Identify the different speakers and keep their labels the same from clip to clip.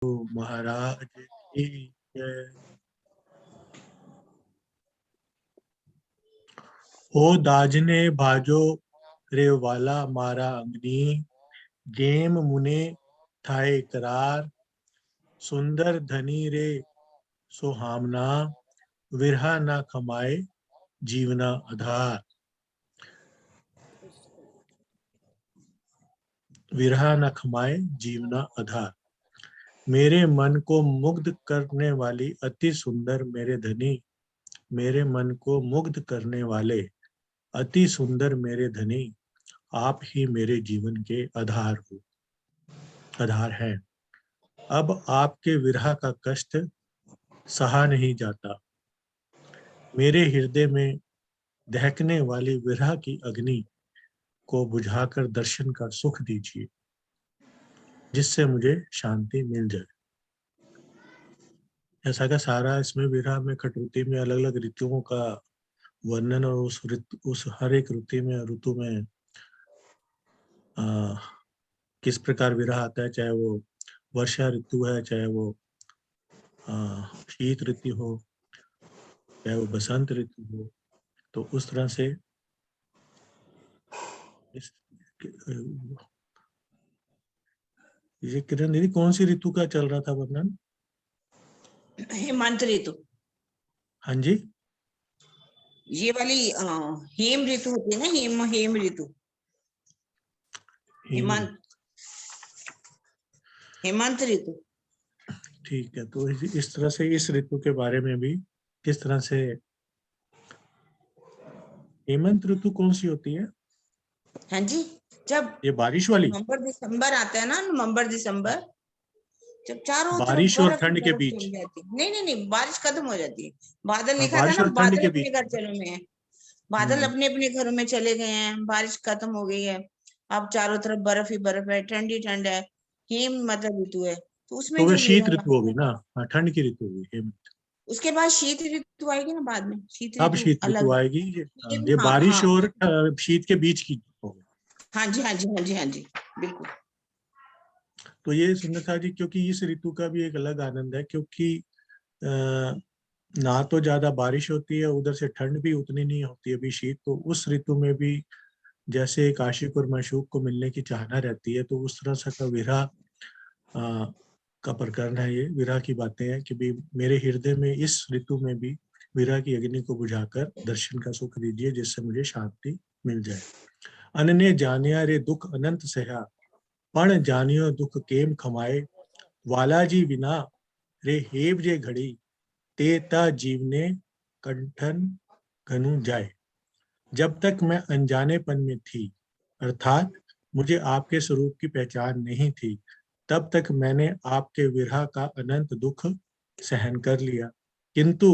Speaker 1: महाराज की जय। ओ दाजने भाजो रे वाला मारा अंगनी, जेम मुने थाए करार, सुंदर धनी रे सुहामना, विरहा ना खमाए जीवना आधार। विरहा न खमाए जीवना आधार। मेरे मन को मुग्ध करने वाली अति सुंदर मेरे धनी, मेरे मन को मुग्ध करने वाले अति सुंदर मेरे धनी, आप ही मेरे जीवन के आधार हैं। अब आपके विरह का कष्ट सहा नहीं जाता। मेरे हृदय में दहकने वाली विरह की अग्नि को बुझाकर दर्शन का सुख दीजिए, जिससे मुझे शांति मिल जाए। ऐसा का सारा इसमें विरह में कटौती में अलग अलग ऋतुओं का वर्णन, और उस हर एक ऋतु में आ, किस प्रकार विरह आता है, चाहे वो वर्षा ऋतु है, चाहे वो शीत ऋतु हो, चाहे वो बसंत ऋतु हो। तो उस तरह से ये किरण दीदी कौन सी ऋतु का चल रहा था वर्णन?
Speaker 2: हेमंत ऋतु।
Speaker 1: हाँ जी,
Speaker 2: ये वाली हेम ऋतु होती है ना, हेम ऋतु। हेमंत ऋतु।
Speaker 1: ठीक है। तो इस तरह से इस ऋतु के बारे में भी किस तरह से, हेमंत ऋतु कौन सी होती है?
Speaker 2: हाँ जी, जब
Speaker 1: ये बारिश वाली
Speaker 2: नवंबर दिसंबर आता है ना, नवंबर दिसंबर, जब चारों तरफ
Speaker 1: बारिश और
Speaker 2: बर्फ ही
Speaker 1: ठंड के
Speaker 2: बर्फ
Speaker 1: बीच?
Speaker 2: जम जाती है। नहीं नहीं नहीं, बारिश खत्म हो जाती है। बादल
Speaker 1: हाँ,
Speaker 2: लिखा था
Speaker 1: बारिश
Speaker 2: ना,
Speaker 1: और ठंड
Speaker 2: बादल
Speaker 1: के
Speaker 2: अपने
Speaker 1: बीच।
Speaker 2: घर चलो में है। बादल
Speaker 1: हम्म।
Speaker 2: अपने अपने घरों में चले गए हैं, बारिश खत्म हो गई है। अब चारों तरफ बर्फ ही बर्फ है, ठंडी ठंड है। हेम मतलब ऋतु है, तो उसमें
Speaker 1: तो वह
Speaker 2: जो
Speaker 1: शीत
Speaker 2: विरह,
Speaker 1: ऋतु होगी ना? हाँ, ठंड की ऋतु होगी हेमंत।
Speaker 2: उसके बाद शीत ऋतु आएगी ना, बाद में शीत
Speaker 1: अब
Speaker 2: ऋतु
Speaker 1: शीत ऋतु
Speaker 2: अलग है।
Speaker 1: आएगी।
Speaker 2: हेम,
Speaker 1: ये
Speaker 2: हाँ
Speaker 1: बारिश
Speaker 2: हाँ
Speaker 1: और शीत के बीच की होगी।
Speaker 2: हाँ जी हाँ जी हाँ जी हाँ जी, बिल्कुल।
Speaker 1: तो ये सुनना था जी, क्योंकि इस ऋतु का भी एक अलग आनंद है, क्योंकि ना तो ज्यादा बारिश होती है, उधर से ठंड भी उतनी नहीं होती है अभी शीत। तो उस ऋतु में भी जैसे एक आशिक और माशूक को मिलने की चाहना रहती है, तो उस तरह से का विरह का प्रकरण है। ये विरह की बातें हैं कि भी मेरे हृदय में इस ऋतु में भी विरह की अग्नि को बुझाकर दर्शन का सुख दीजिए, जिससे मुझे शांति मिल जाए। अनन्य जानिया रे दुख अनंत सहा, पण जानियो दुख केम खमाए, वालाजी बिना रे हेब जे घड़ी, तेता जीवने कंठन घनु जाए। जब तक मैं अनजानेपन में थी, अर्थात मुझे आपके स्वरूप की पहचान नहीं थी, तब तक मैंने आपके विरह का अनंत दुख सहन कर लिया। किंतु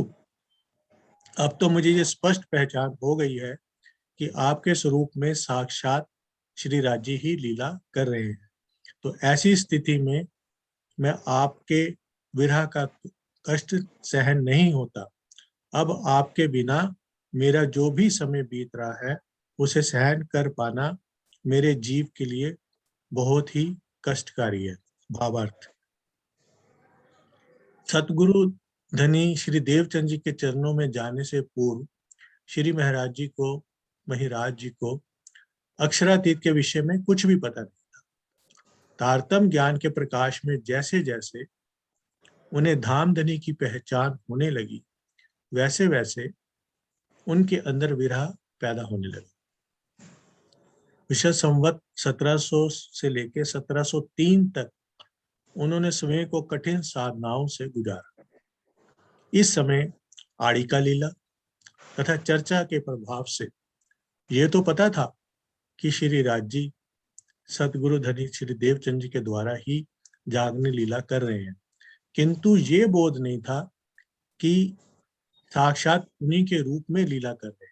Speaker 1: अब तो मुझे ये स्पष्ट पहचान हो गई है कि आपके स्वरूप में साक्षात श्री राजी ही लीला कर रहे हैं। तो ऐसी स्थिति में मैं आपके विरह का कष्ट सहन नहीं होता। अब आपके बिना मेरा जो भी समय बीत रहा है, उसे सहन कर पाना मेरे जीव के लिए बहुत ही कष्टकारी है। भावार्थ। सतगुरु धनी श्री देवचंद जी के चरणों में जाने से पूर्व श्री महाराज जी को अक्षरातीत के विषय में कुछ भी पता नहीं। तारतम ज्ञान के प्रकाश में जैसे जैसे उन्हें धाम धनी की पहचान होने लगी, वैसे वैसे उनके अंदर विरह पैदा होने लगा। विशद संवत 1700 से लेकर 1703 तक उन्होंने समय को कठिन साधनाओं से गुजारा। इस समय आड़ी का लीला तथा चर्चा के प्रभाव से ये तो पता था कि श्री राजी सतगुरु धनी श्री देवचंद जी के द्वारा ही जागने लीला कर रहे हैं, किंतु ये बोध नहीं था कि साक्षात उन्हीं के रूप में लीला कर रहे हैं।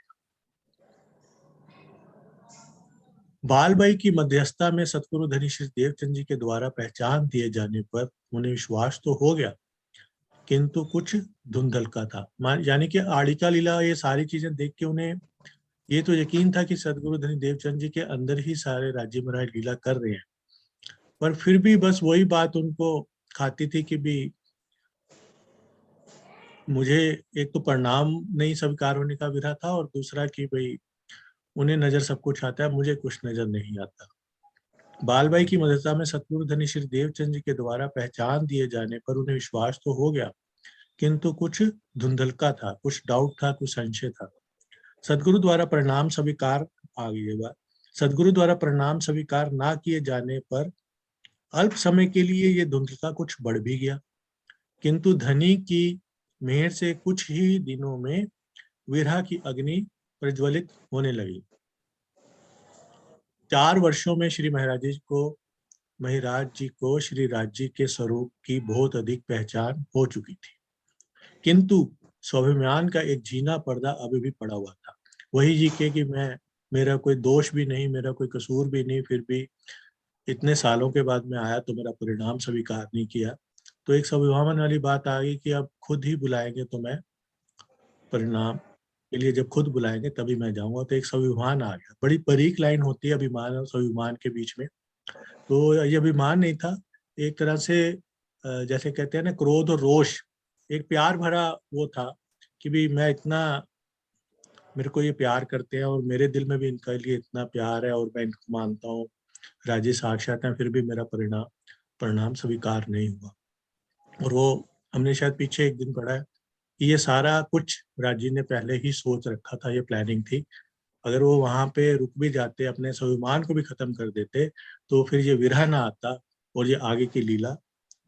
Speaker 1: बालबाई की मध्यस्थता में सतगुरु धनी श्री देवचंद जी के द्वारा पहचान दिए जाने पर उन्हें विश्वास तो हो गया, किंतु कुछ धुंधलका था। यानी कि आड़िका लीला, ये सारी चीजें देख के उन्हें ये तो यकीन था कि सतगुरु धनी देवचंद जी के अंदर ही सारे राज्य महाराज लीला कर रहे हैं, पर फिर भी बस वही बात उनको खाती थी कि भी मुझे एक तो परिणाम नहीं स्वीकार होने का विरह था, और दूसरा कि भाई उन्हें नजर सब कुछ आता है, मुझे कुछ नजर नहीं आता। बालबाई की मदरसा में सतगुरु धनी श्री देवचंद जी के द्वारा पहचान दिए जाने पर उन्हें विश्वास तो हो गया, किंतु कुछ धुंधलका था, कुछ डाउट था, कुछ संशय था। सदगुरु द्वारा परिणाम स्वीकार आ गई बात। सदगुरु द्वारा परिणाम स्वीकार ना किए जाने पर अल्प समय के लिए ये धुंधलका कुछ बढ़ भी गया, किंतु धनी की मेहर से कुछ ही दिनों में विरह की अग्नि प्रज्वलित होने लगी। 4 वर्षों में श्री महाराज जी को श्री राज्य के स्वरूप की बहुत अधिक पहचान हो चुकी थी, किंतु स्वाभिमान का एक जीना पर्दा अभी भी पड़ा हुआ था। वही जी के कि मेरा कोई दोष भी नहीं, मेरा कोई कसूर भी नहीं, फिर भी इतने सालों के बाद मैं आया तो मेरा परिणाम स्वीकार नहीं किया। तो एक स्वाभिमान वाली बात आ गई कि अब खुद ही बुलाएंगे तो मैं परिणाम के लिए, जब खुद बुलाएंगे तभी मैं जाऊंगा। तो एक स्वाभिमान आ गया। बड़ी बारीक लाइन होती है अभिमान और स्वाभिमान के बीच में। तो ये अभिमान नहीं था, एक तरह से जैसे कहते हैं ना, क्रोध और रोष, एक प्यार भरा वो था कि भी मैं इतना, मेरे को ये प्यार करते हैं और मेरे दिल में भी इनके लिए इतना प्यार है और मैं इनको मानता हूँ, राजी साक्षात हैं, फिर भी मेरा परिणाम स्वीकार नहीं हुआ। और वो हमने शायद पीछे एक दिन पढ़ा है कि ये सारा कुछ राजी ने पहले ही सोच रखा था, ये प्लानिंग थी। अगर वो वहां पे रुक भी जाते, अपने स्वाभिमान को भी खत्म कर देते, तो फिर ये विरह ना आता और ये आगे की लीला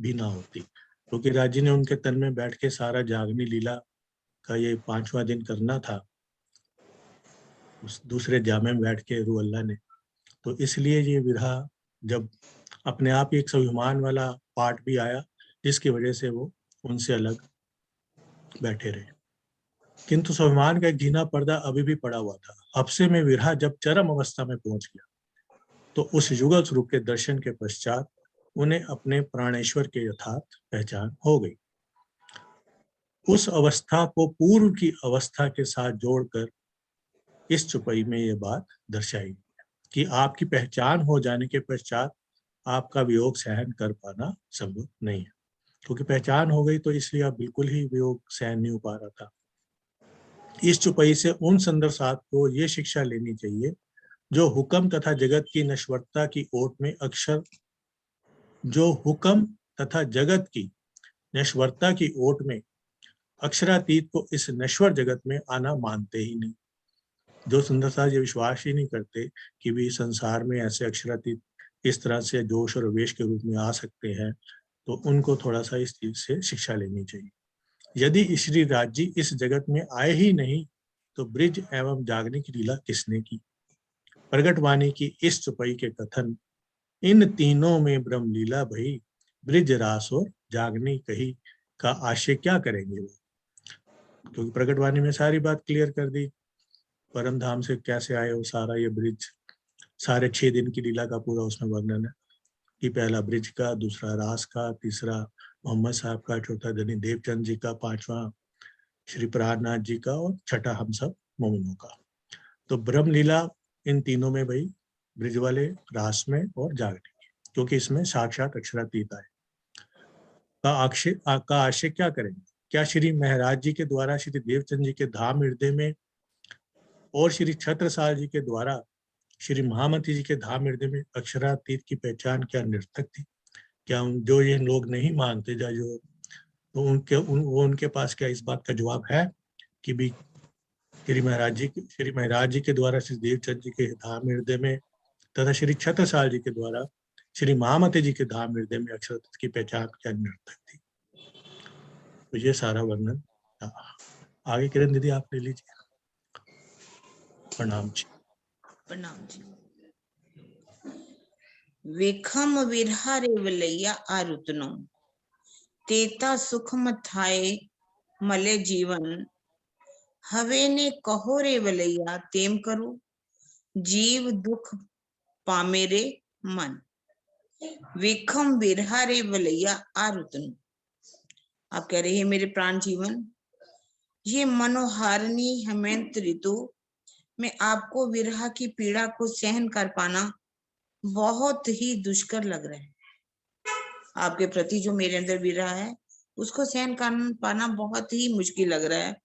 Speaker 1: भी ना होती, क्योंकि राजी ने उनके तन में बैठ के सारा जागनी लीला का ये 5वां दिन करना था, उस दूसरे जामे में बैठ के रू अल्लाह ने। तो इसलिए ये विरह जब अपने आप ही एक स्वाभिमान वाला पार्ट भी आया, जिसकी वजह से वो उनसे अलग बैठे रहे, किंतु स्वाभिमान का एक घिना पर्दा अभी भी पड़ा हुआ था। हफ्से में विरह जब चरम अवस्था में पहुंच गया, तो उस युगल स्वरूप के दर्शन के पश्चात उन्हें अपने प्राणेश्वर के यथार्थ पहचान हो गई। उस अवस्था को पूर्व की अवस्था के साथ जोड़कर इस चुपई में ये बात दर्शाई कि आपकी पहचान हो जाने के पश्चात आपका वियोग सहन कर पाना संभव नहीं है, क्योंकि पहचान हो गई तो इसलिए आप बिल्कुल ही वियोग सहन नहीं हो पा रहा था। इस चुपई से उन सुंदर साथ को ये शिक्षा लेनी चाहिए जो हुक्म तथा जगत की नश्वरता की ओट में अक्षरातीत को इस नश्वर जगत में आना मानते ही नहीं। जो सुंदर साथ ये विश्वास ही नहीं करते कि भी संसार में ऐसे अक्षरातीत इस तरह से जोश और वेश के रूप में आ सकते हैं, तो उनको थोड़ा सा इस चीज से शिक्षा लेनी चाहिए। यदि श्री राज्य इस जगत में आए ही नहीं, तो ब्रिज एवं जागने की लीला किसने की? प्रगटवाणी की इस चुपई के कथन, इन तीनों में ब्रह्म लीला भई, ब्रिज रास और जागनी कही, का आशय क्या करेंगे वो? क्योंकि प्रगटवाणी में सारी बात क्लियर कर दी, परम धाम से कैसे आए वो, सारा ये ब्रिज, सारे 6 दिन की लीला का पूरा उसमें वर्णन है कि पहला ब्रिज का, दूसरा रास का, तीसरा मोहम्मद साहब का, चौथा धनी देवचंद जी का, 5वां श्री प्राणनाथ जी का, और छठा हम सब मोमिनों का। तो ब्रह्म लीला इन तीनों में भाई, ब्रिज वाले, रास में और जागने में, क्योंकि इसमें साक्षात अक्षरातीत है। का आशय क्या करेंगे? क्या श्री महाराज जी के द्वारा श्री देवचंद जी के धाम हृदय में और श्री छत्रसाल जी के द्वारा श्री महामती जी के धाम हृदय में अक्षरातीत की पहचान क्या निरर्थक थी? क्या जो ये लोग नहीं मानते, जो तो वो उनके पास क्या इस बात का जवाब है कि भी श्री महाराज जी के द्वारा श्री देवचंद जी के धाम हृदय में तथा श्री छत्रसाल जी के द्वारा श्री महामती जी के धाम हृदय में अक्षरातीत की पहचान क्या निरर्थक थी? तो ये सारा वर्णन आगे किरण दीदी आप ले लीजिए। प्रणाम जी।
Speaker 2: प्रणाम जी। वेखम विरहा रे वलैया आरुतनो, तेता सुख मथाए मले जीवन, हवे ने कहो रे वलैया तेम करो, जीव दुख पामे रे मन। वेखम विरहा रे वलैया आरुतनो, आप कह रहे हैं मेरे प्राण जीवन, ये मनोहारिणी हेमंत ऋतु में आपको विरह की पीड़ा को सहन कर पाना बहुत ही दुष्कर लग रहा है। आपके प्रति जो मेरे अंदर विरह है उसको सहन कर पाना बहुत ही मुश्किल लग रहा है।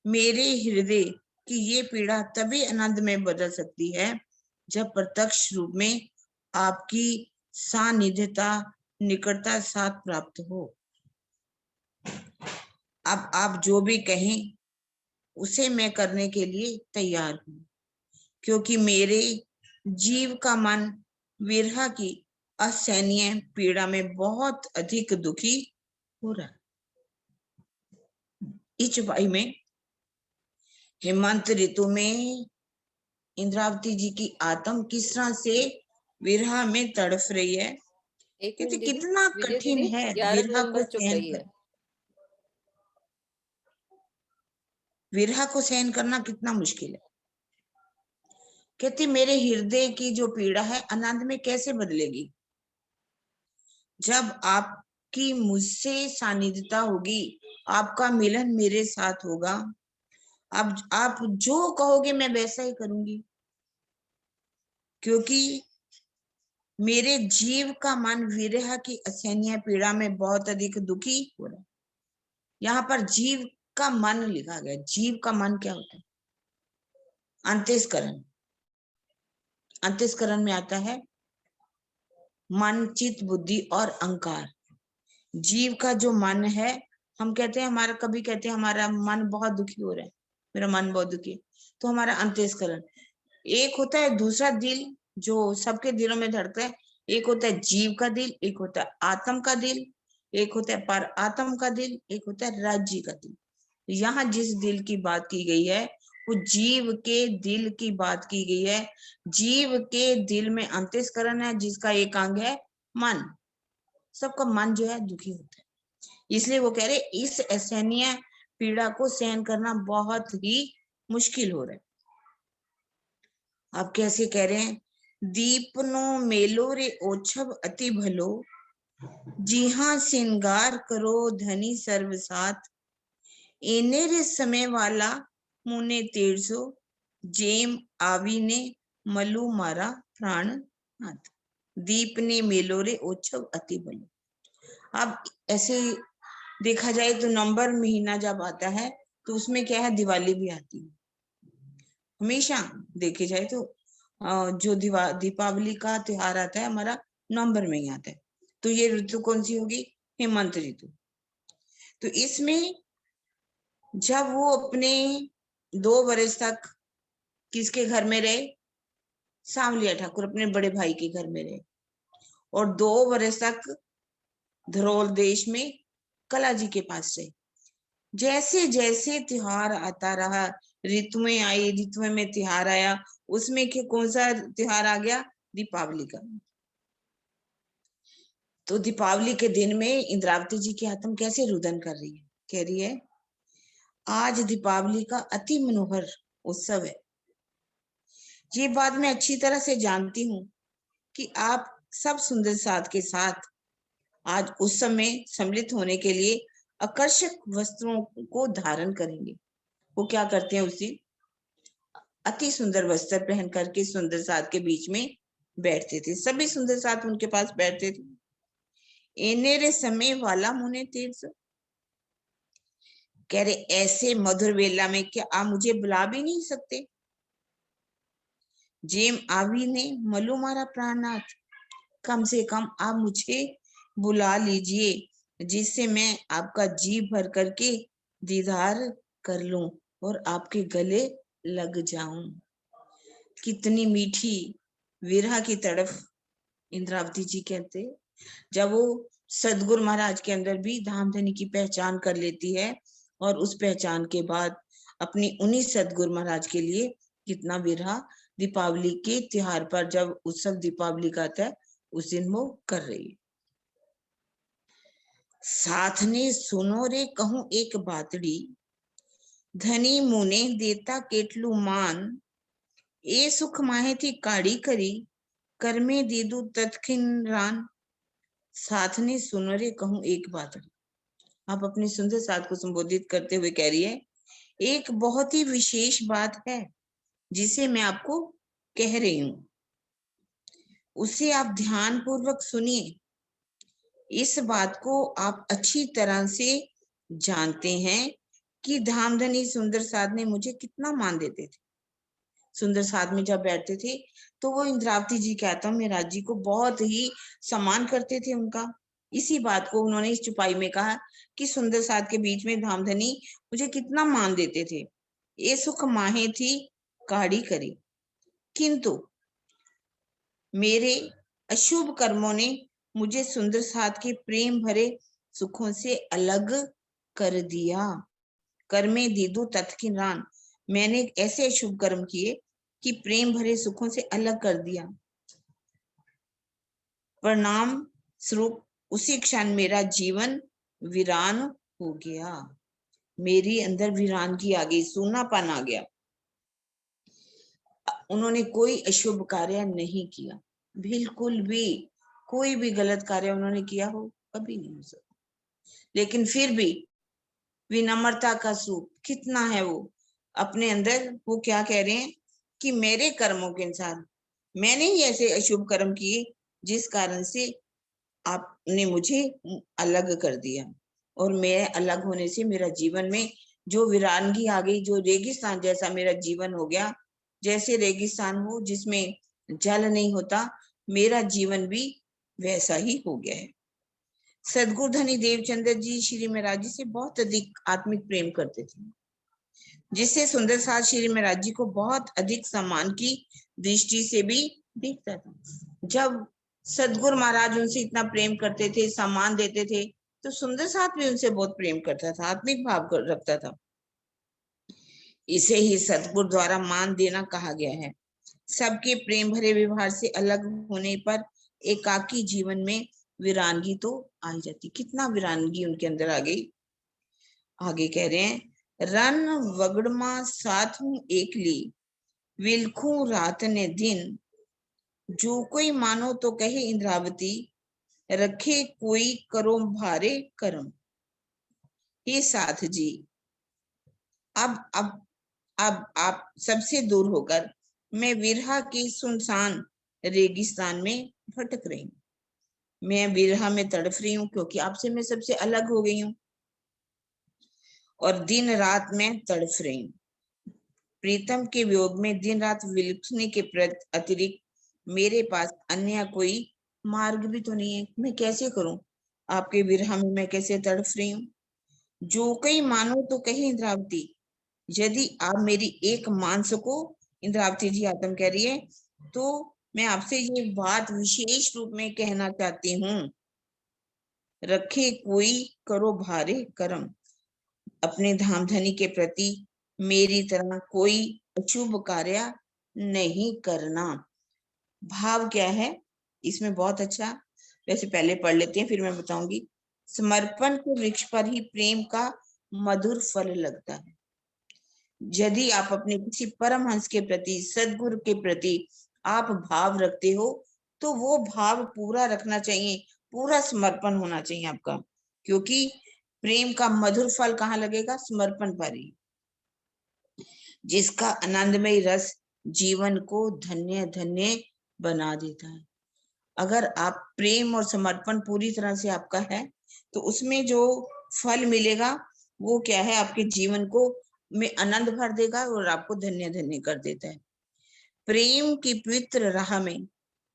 Speaker 2: मेरे हृदय की ये पीड़ा तभी आनंद में बदल सकती है जब प्रत्यक्ष रूप में आपकी सानिध्यता, निकटता साथ प्राप्त हो। अब आप जो भी कहें उसे मैं करने के लिए तैयार हूं, क्योंकि मेरे जीव का मन विरह की असहनीय पीड़ा में बहुत अधिक दुखी हो रहा है। इस चौपाई में हेमंत ऋतु में इंद्रावती जी की आत्म किस तरह से विरह में तड़फ रही है।
Speaker 3: एक
Speaker 2: कहते
Speaker 3: मिनट दीदी,
Speaker 2: कितना
Speaker 3: विजय
Speaker 2: कठिन
Speaker 3: दीदी
Speaker 2: है
Speaker 3: 11
Speaker 2: विरह
Speaker 3: नंबर
Speaker 2: को
Speaker 3: चुप
Speaker 2: सहन
Speaker 3: रही है।
Speaker 2: करना। विरह को सहन करना कितना मुश्किल है। कहती मेरे हृदय की जो पीड़ा है आनंद में कैसे बदलेगी जब आपकी मुझसे सानिध्यता होगी, आपका मिलन मेरे साथ होगा। अब आप जो कहोगे मैं वैसा ही करूंगी, क्योंकि मेरे जीव का मन विरह की असहनीय पीड़ा में बहुत अधिक दुखी हो रहा है। यहाँ पर जीव का मन लिखा गया। जीव का मन क्या होता है? अंतःकरण। अंतःकरण में आता है मन, चित्त, बुद्धि और अहंकार। जीव का जो मन है, हम कहते हैं हमारा, कभी कहते हैं हमारा मन बहुत दुखी हो रहा है, मेरा मन बहुत दुखी है, तो हमारा अंतःकरण। एक होता है दूसरा दिल जो सबके दिलों में धड़कता है। एक होता है जीव का दिल, एक होता है आत्म का दिल, एक होता है पर आत्म का दिल, एक होता है राज्य का दिल। यहाँ जिस दिल की बात की गई है वो जीव के दिल की बात की गई है। जीव के दिल में अंतःकरण है जिसका एक अंग है मन। सबका मन जो है दुखी होता है, इसलिए वो कह रहे इस असहनीय पीड़ा को सहन करना बहुत ही मुश्किल हो रहा है। आप कैसे कह रहे हैं? दीपनो मेलो रे ओछब अति भलो, जी हाँ श्रृंगार करो धनी सर्व साथ, एने रे समय वाला मुने 1300, जेम आवी ने मलू मारा प्राण नाथ। दीप ने मेलो रे ओछब अति भलो। अब ऐसे देखा जाए तो नवंबर महीना जब आता है तो उसमें क्या है, दिवाली भी आती है। हमेशा देखे जाए तो जो दीपावली का त्योहार आता है हमारा नवंबर में ही आता है। तो ये ऋतु कौन सी होगी? हेमंत ऋतु। तो इसमें जब वो अपने 2 वर्ष तक किसके घर में रहे? सांवलिया ठाकुर अपने बड़े भाई के घर में रहे, और 2 वर्ष तक धरोल देश में कला जी के पास रहे। जैसे जैसे त्योहार आता रहा, ऋतुएं आई, ऋतुएं में त्योहार आया, उसमें कौन सा त्योहार आ गया? दीपावली का। तो दीपावली के दिन में इंद्रावती जी की आत्मा कैसे रुदन कर रही है? कह रही है आज दीपावली का अति मनोहर उत्सव है। ये बात मैं अच्छी तरह से जानती हूँ कि आप सब सुंदर साथ के साथ आज उत्सव में सम्मिलित होने के लिए आकर्षक वस्त्रों को धारण करेंगे। वो क्या करते हैं? उसी अति सुंदर वस्त्र पहन करके सुंदर साथ के बीच में बैठते थे। सभी सुंदर साथ उनके पास बैठते थे। एनेरे समय वाला मुने 1300, कह रहे ऐसे मधुर वेला में क्या आप मुझे बुला भी नहीं सकते? जेम आवी ने मलू मारा प्राणनाथ, कम से कम आप मुझे बुला लीजिए जिससे मैं आपका जी भर करके दीदार कर लूं और आपके गले लग जाऊं। कितनी मीठी विरह की तड़फ इंद्रावती जी कहते। जब वो सदगुरु महाराज के अंदर भी धामधनी की पहचान कर लेती है और उस पहचान के बाद अपनी उन्हीं सदगुरु महाराज के लिए कितना विरह दीपावली के त्योहार पर, जब उत्सव दीपावली का आता है उस दिन वो कर रही है। साथ ने सुनो रे कहूं एक बातड़ी, धनी मुने देता केटलू मान, ए सुख माहे थी काड़ी करी, कर में दे दू तत्खिन रान। साथ ने सुनो रे कहूं एक बातड़ी। आप अपनी सुंदर साथ को संबोधित करते हुए कह रही है एक बहुत ही विशेष बात है जिसे मैं आपको कह रही हूं, उसे आप ध्यान पूर्वक सुनिए। इस बात को आप अच्छी तरह से जानते हैं कि धामधनी सुंदर साध ने मुझे कितना मान देते थे। सुंदर साध में जब बैठते थे तो वो इंद्रावती जी कहता महाराज जी को बहुत ही सम्मान करते थे उनका। इसी बात को उन्होंने इस चुपाई में कहा कि सुंदर साध के बीच में धामधनी मुझे कितना मान देते थे। ये सुख माहे थी काढ़ी करी, किंतु मेरे अशुभ कर्मों ने मुझे सुंदर साध के प्रेम भरे सुखों से अलग कर दिया। कर्मे दीदू तत्किरान, मैंने ऐसे अशुभ कर्म किए कि प्रेम भरे सुखों से अलग कर दिया। परिणाम स्वरूप उसी क्षण मेरा जीवन वीरान हो गया। मेरी अंदर वीरानगी आ गई, सूनापन आ गया। उन्होंने कोई अशुभ कार्य नहीं किया, बिल्कुल भी कोई भी गलत कार्य उन्होंने किया हो कभी नहीं हो सकता। लेकिन फिर भी विनम्रता का सूप कितना है वो अपने अंदर। वो क्या कह रहे हैं कि मेरे कर्मों के अनुसार मैंने ही ऐसे अशुभ कर्म किए जिस कारण से आपने मुझे अलग कर दिया, और मैं अलग होने से मेरा जीवन में जो वीरानगी आ गई, जो रेगिस्तान जैसा मेरा जीवन हो गया, जैसे रेगिस्तान हो जिसमें जल नहीं होता, मेरा जीवन भी वैसा ही हो गया है। सदगुरु धनी देवचंद्र जी श्री महाराज जी से बहुत अधिक आत्मिक प्रेम करते थे, जिससे सुंदर साध श्री महाराज जी को बहुत अधिक सम्मान की दृष्टि से भी देखता था। जब सदगुरु महाराज उनसे इतना प्रेम करते थे, सम्मान देते थे, तो सुंदर साध भी उनसे बहुत प्रेम करता था, आत्मिक भाव रखता था। इसे ही सदगुरु द्वारा मान देना कहा गया है। सबके प्रेम भरे व्यवहार से अलग होने पर एकाकी जीवन में वीरानगी तो आ ही जाती। कितना वीरानगी उनके अंदर आ गई। आगे कह रहे हैं, रन वगड़मा साथ हूं एकली, विलखू रात ने दिन, जो कोई मानो तो कहे इंद्रावती, रखे कोई करो भारे करम। हे साथ जी, अब आप सबसे दूर होकर मैं विरहा की सुनसान रेगिस्तान में भटक रही हूँ। मैं विरहा में तड़प रही हूँ क्योंकि आपसे मैं सबसे अलग हो गई हूँ, और दिन रात मैं तड़प रही हूँ। प्रीतम के वियोग में दिन रात विलखने के अतिरिक्त मेरे पास अन्य कोई मार्ग भी तो नहीं है। मैं कैसे करूं? आपके विरह में मैं कैसे तड़प रही हूँ। जो कहीं मानो तो कहे इंद्रावती, यदि आप मेरी एक मान सको, इंद्रावती जी आत्म कह रही है, तो मैं आपसे ये बात विशेष रूप में कहना चाहती हूँ, रखे कोई करो भारे करम। अपने धामधनी के प्रति मेरी तरह कोई अशुभ कार्य नहीं करना। भाव क्या है इसमें? बहुत अच्छा, वैसे पहले पढ़ लेते हैं फिर मैं बताऊंगी। समर्पण के वृक्ष पर ही प्रेम का मधुर फल लगता है। यदि आप अपने किसी परमहंस के प्रति, सदगुरु के प्रति आप भाव रखते हो, तो वो भाव पूरा रखना चाहिए, पूरा समर्पण होना चाहिए आपका, क्योंकि प्रेम का मधुर फल कहाँ लगेगा? समर्पण पर ही, जिसका आनंदमय रस जीवन को धन्य धन्य बना देता है। अगर आप प्रेम और समर्पण पूरी तरह से आपका है, तो उसमें जो फल मिलेगा वो क्या है? आपके जीवन को में आनंद भर देगा और आपको धन्य धन्य कर देता है। प्रेम की पवित्र राह में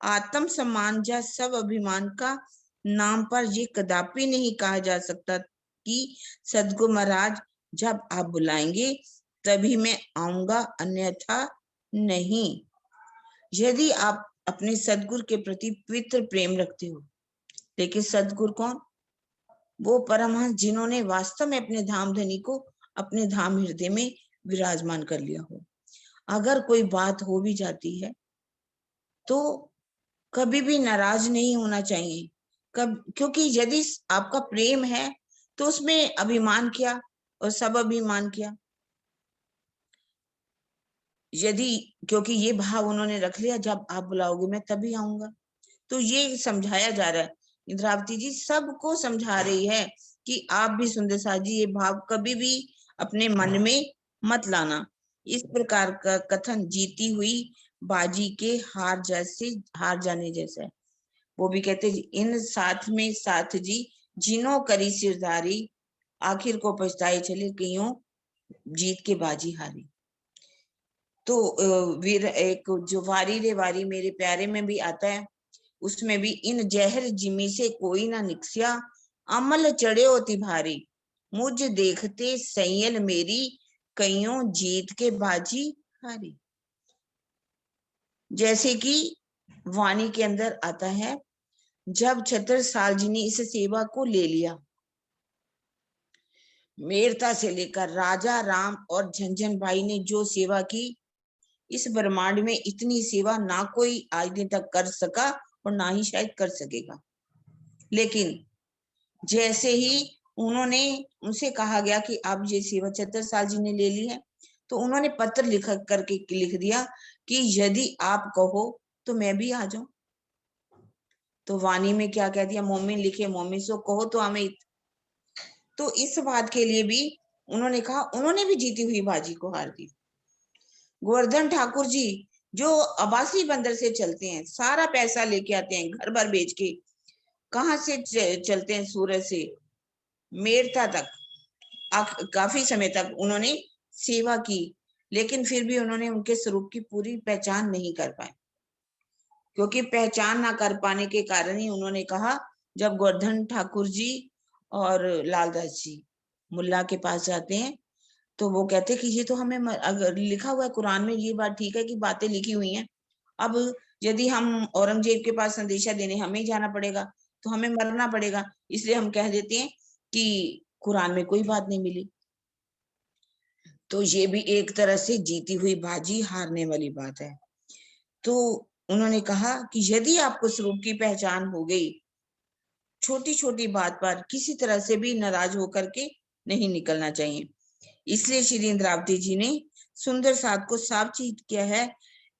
Speaker 2: आत्म सम्मान या सब अभिमान का नाम पर ये कदापि नहीं कहा जा सकता कि सदगुरु महाराज जब आप बुलाएंगे तभी मैं आऊंगा, अन्यथा नहीं। यदि आप अपने सदगुरु के प्रति पवित्र प्रेम रखते हो, लेकिन सदगुरु कौन? वो परमहंस जिन्होंने वास्तव में अपने धामधनी को अपने धाम हृदय में विराजमान कर लिया हो। अगर कोई बात हो भी जाती है तो कभी भी नाराज नहीं होना चाहिए, क्योंकि यदि आपका प्रेम है तो उसमें अभिमान क्या और सब अभिमान क्या? यदि, क्योंकि ये भाव उन्होंने रख लिया, जब आप बुलाओगे मैं तभी आऊंगा। तो ये समझाया जा रहा है, इंद्रावती जी सबको समझा रही है कि आप भी सुंदर साथ जी ये भाव कभी भी अपने मन में मत लाना। इस प्रकार का कथन जीती हुई बाजी के हार जाने जैसा है। वो भी कहते इन साथ में साथ जी जिनो करी सिरदारी, आखिर को पछताए चले कईयों जीत के बाजी हारी। तो वीर एक जो वारी रे वारी मेरे प्यारे में भी आता है, उसमें भी इन जहर जिमी से कोई ना निकसिया, अमल चढ़े होती भारी, मुझ देखते सैयल मेरी कईयों जीत के बाजी हारी। जैसे कि वाणी के अंदर आता है, जब छत्रसाल जी ने इस सेवा को ले लिया, मेरता से लेकर राजा राम और झंझन भाई ने जो सेवा की, इस ब्रह्मांड में इतनी सेवा ना कोई आज दिन तक कर सका और ना ही शायद कर सकेगा। लेकिन जैसे ही उन्होंने उनसे कहा गया कि अब ये सेवा छत्रसाल जी ने ले ली है, तो उन्होंने पत्र लिख दिया कि यदि आप कहो तो मैं भी आ जाऊं। तो वाणी में क्या कह दिया, मोमिन लिखे मोमिन सो कहो तो हमें। तो इस बात के लिए भी उन्होंने कहा, उन्होंने भी जीती हुई बाजी को हार दी। गोवर्धन ठाकुर जी जो अबासी बंदर से चलते हैं, सारा पैसा लेके आते हैं घर भर बेच के, कहां से चलते हैं, सूरत से मेरठा तक, काफी समय तक उन्होंने सेवा की, लेकिन फिर भी उन्होंने उनके स्वरूप की पूरी पहचान नहीं कर पाए। क्योंकि पहचान ना कर पाने के कारण ही उन्होंने कहा, जब गोवर्धन ठाकुर जी और लालदास जी मुल्ला के पास जाते हैं, तो वो कहते कि ये तो हमें अगर लिखा हुआ है कुरान में, ये बात ठीक है कि बातें लिखी हुई हैं, अब यदि हम औरंगजेब के पास संदेशा देने हमें जाना पड़ेगा तो हमें मरना पड़ेगा, इसलिए हम कह देते हैं कि कुरान में कोई बात नहीं मिली। तो ये भी एक तरह से जीती हुई बाजी हारने वाली बात है। तो उन्होंने कहा कि यदि आपको स्वरूप की पहचान हो गई, छोटी छोटी बात पर किसी तरह से भी नाराज होकर के नहीं निकलना चाहिए। इसलिए श्री इंद्रावती जी ने सुंदर साथ को साफ चीज किया है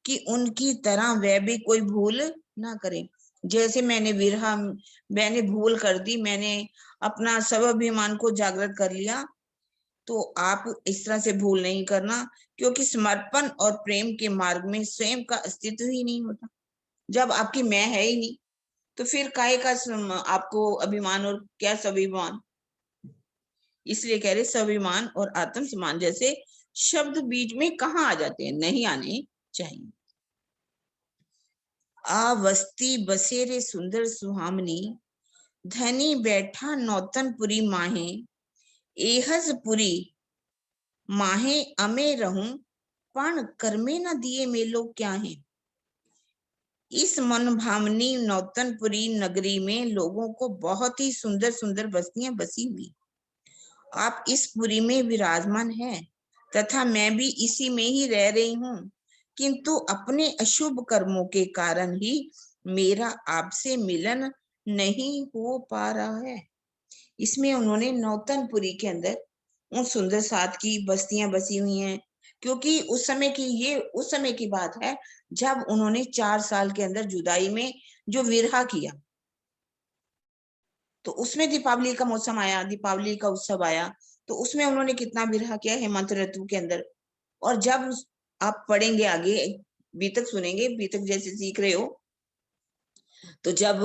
Speaker 2: कि उनकी तरह वह भी कोई भूल ना करे। जैसे मैंने भूल कर दी, मैंने अपना स्वाभिमान को जागृत कर लिया, तो आप इस तरह से भूल नहीं करना, क्योंकि समर्पण और प्रेम के मार्ग में स्वयं का अस्तित्व ही नहीं होता। जब आपकी मैं है ही नहीं, तो फिर काहे का आपको अभिमान और क्या स्वाभिमान। इसलिए कह रहे स्वाभिमान और आत्म सम्मान जैसे शब्द बीच में कहाँ आ जाते हैं, नहीं आने चाहिए। वस्ती बसेरे सुंदर सुहामनी, धनी बैठा नौतनपुरी माहे, एहजपुरी माहे अमे रहूं, पण कर्मे न दिए मेलो क्या है। इस मनभावनी नौतनपुरी नगरी में लोगों को बहुत ही सुंदर सुंदर बस्तियां बसी हुई, आप इस पुरी में विराजमान हैं तथा मैं भी इसी में ही रह रही हूँ, किंतु अपने अशुभ कर्मों के कारण ही मेरा आपसे मिलन नहीं हो पा रहा है। इसमें उन्होंने नौतनपुरी के अंदर उन सुंदर साथ की बस्तियां बसी हुई हैं, क्योंकि उस समय की बात है जब उन्होंने 4 साल के अंदर जुदाई में जो विरहा किया। तो उसमें दीपावली का मौसम आया, दीपावली का उत्सव आया, तो उसमें उन्होंने कितना विरह किया हेमंत ऋतु के अंदर। और जब आप पढ़ेंगे आगे, बीतक सुनेंगे, बीतक जैसे सीख रहे हो, तो जब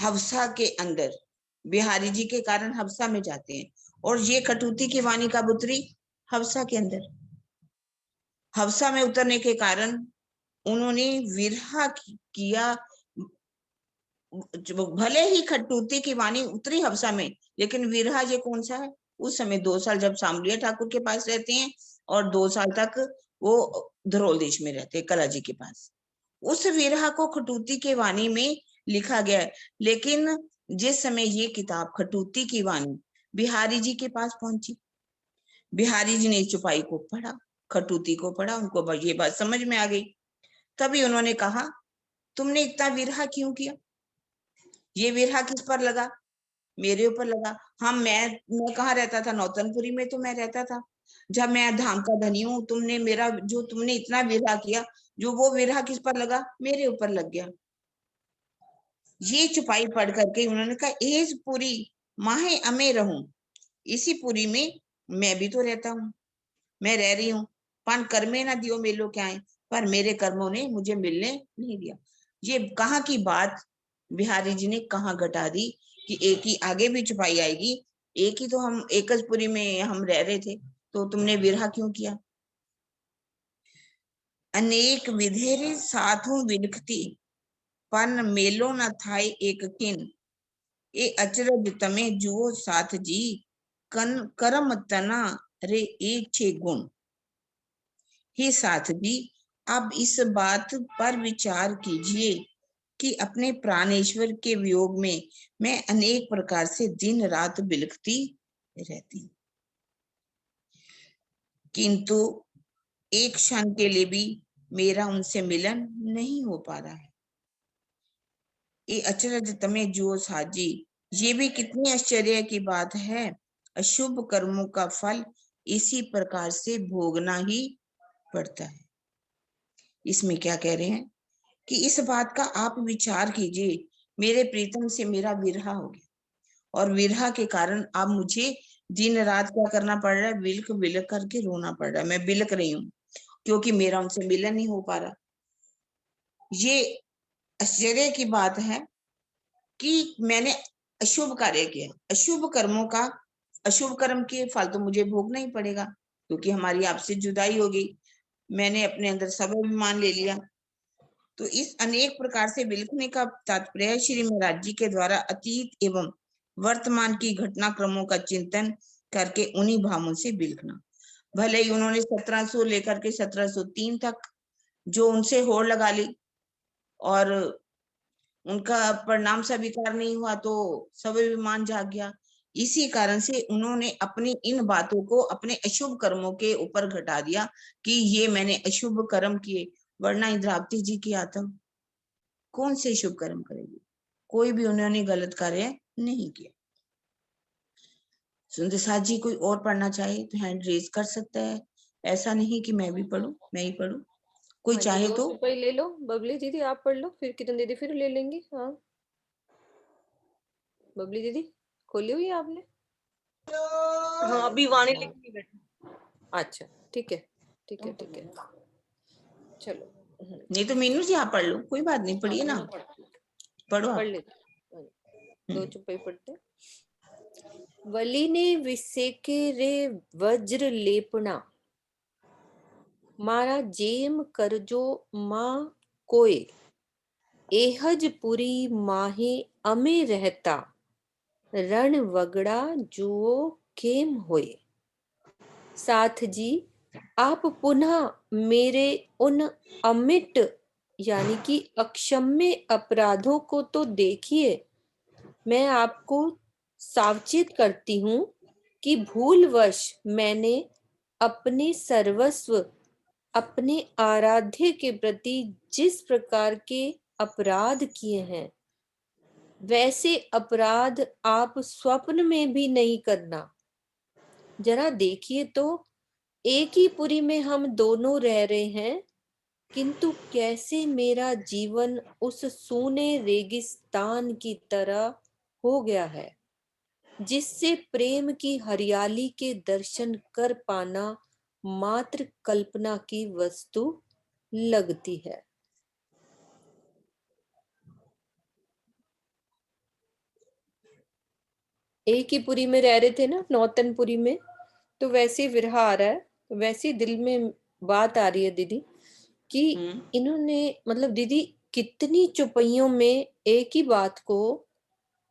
Speaker 2: हवसा के अंदर बिहारी जी के कारण हवसा में जाते हैं, और ये कटुती की वाणी का पुत्री हवसा के अंदर, हवसा में उतरने के कारण उन्होंने विरह किया। भले ही खटूती की वाणी उतरी हवसा में, लेकिन विरहा ये कौन सा है। उस समय 2 साल जब सामलिया ठाकुर के पास रहते हैं, और 2 साल तक वो धरोल देश में रहते हैं कला जी के पास, उस विरहा को खटूती के वाणी में लिखा गया है। लेकिन जिस समय ये किताब खटूती की वाणी बिहारी जी के पास पहुंची, बिहारी जी ने चुपाई को पढ़ा, खटूती को पढ़ा, उनको ये बात समझ में आ गई। तभी उन्होंने कहा, तुमने इतना विरहा क्यों किया, ये विरहा किस पर लगा, मेरे ऊपर लगा। हम मैं कहाँ रहता था, नौतनपुरी में तो मैं रहता था, जब मैं धाम का धनी हूँ, तुमने इतना विरहा किया, जो वो विरहा किस पर लगा, मेरे ऊपर लग गया। ये चुपाई पढ़ करके उन्होंने कहा, एज पूरी माहे अमे रहूं, इसी पूरी में मैं भी तो रहता हूँ, मैं रह रही हूँ, पान कर्मे ना दियो मेलो क्या है, पर मेरे कर्मों ने मुझे मिलने नहीं दिया। ये कहाँ की बात बिहारी जी ने कहाँ घटा दी कि एक ही आगे भी छुपाई आएगी, एक ही तो हम एकजपुरी में हम रह रहे थे, तो तुमने विरहा क्यों किया? अनेक विधेरे साधु विलखती, पन मेलो न थाई एक किन, ए अचरज तमे जुओ साथ जी, कन करम तना रे एक छे गुण। हे साथ जी, आप इस बात पर विचार कीजिए कि अपने प्राणेश्वर के वियोग में मैं अनेक प्रकार से दिन रात बिलखती रहती, किंतु एक क्षण के लिए भी मेरा उनसे मिलन नहीं हो पा रहा है। ये अचरज तमे जुओ साजी, ये भी कितनी आश्चर्य की बात है। अशुभ कर्मों का फल इसी प्रकार से भोगना ही पड़ता है। इसमें क्या कह रहे हैं कि इस बात का आप विचार कीजिए, मेरे प्रीतम से मेरा विरह हो गया और विरह के कारण अब मुझे दिन रात क्या करना पड़ रहा है? बिलक बिलक करके रोना पड़ रहा है। मैं बिलक रही हूँ क्योंकि मेरा उनसे मिलन नहीं हो पा रहा। ये आश्चर्य की बात है कि मैंने अशुभ कार्य किया, अशुभ कर्मों का, अशुभ कर्म के फल तो मुझे भोगना ही पड़ेगा क्योंकि हमारी आपसे जुदाई हो गई, मैंने अपने अंदर स्वाभिमान ले लिया। तो इस अनेक प्रकार से बिलखने का तात्पर्य श्री महाराज जी के द्वारा अतीत एवं वर्तमान की घटनाक्रमों का चिंतन करके उन्हीं भावों से बिलखना। भले ही उन्होंने 1700 लेकर के 1703 तक जो उनसे होड़ लगा ली और उनका परिणाम स्वीकार नहीं हुआ तो स्वाभिमान जाग गया। इसी कारण से उन्होंने अपनी इन बातों को अपने अशुभ कर्मों के ऊपर घटा दिया कि ये मैंने अशुभ कर्म किए, वरना इंद्रावती जी की आत्मा कौन से शुभ कर्म करेगी? कोई भी उन्होंने गलत कार्य नहीं किया। सुंदर साथ जी कोई और पढ़ना चाहे तो हैंड रेज कर सकता है, ऐसा नहीं कि मैं भी पढ़ूं, मैं ही पढ़ूं, कोई
Speaker 3: हाँ जी,
Speaker 2: चाहे
Speaker 3: 2
Speaker 2: तो।
Speaker 3: सिपाही ले लो। बबली दीदी आप पढ़ लो, फिर किरण दीदी फिर ले लेंगी। हाँ बबली दीदी खोली हुई है आपने?
Speaker 4: हाँ अभी वाणी लिखनी बैठी।
Speaker 3: अच्छा ठीक है ठीक है ठीक है, चलो।
Speaker 2: नहीं तो मीनू जी आप पढ़ लो, कोई बात नहीं, पढ़िए ना,
Speaker 3: मैं पढ़ती हूँ,
Speaker 2: पढ़ो
Speaker 3: पढ़
Speaker 2: आप।
Speaker 3: लेते 2 चुप्पे पढ़ते। वली ने विसेके रे वज्र लेपना, मारा जेम करजो माँ कोय, एहज पुरी माहे अमे रहता, रण वगड़ा जुओ केम होए। साथ जी, आप पुनः मेरे उन अमिट यानी कि अक्षम्य अपराधों को तो देखिए। मैं आपको सावचेत करती हूँ कि भूलवश मैंने अपने सर्वस्व, अपने आराध्य के प्रति जिस प्रकार के अपराध किए हैं, वैसे अपराध आप स्वप्न में भी नहीं करना। जरा देखिए तो, एक ही पुरी में हम दोनों रह रहे हैं, किंतु कैसे मेरा जीवन उस सूने रेगिस्तान की तरह हो गया है, जिससे प्रेम की हरियाली के दर्शन कर पाना मात्र कल्पना की वस्तु लगती है। एक ही पुरी में रह रहे थे ना, नौतनपुरी में, तो वैसे विरह आ रहा है, वैसे दिल में बात आ रही है दीदी कि इन्होंने मतलब दीदी कितनी चुपैयों में एक ही बात को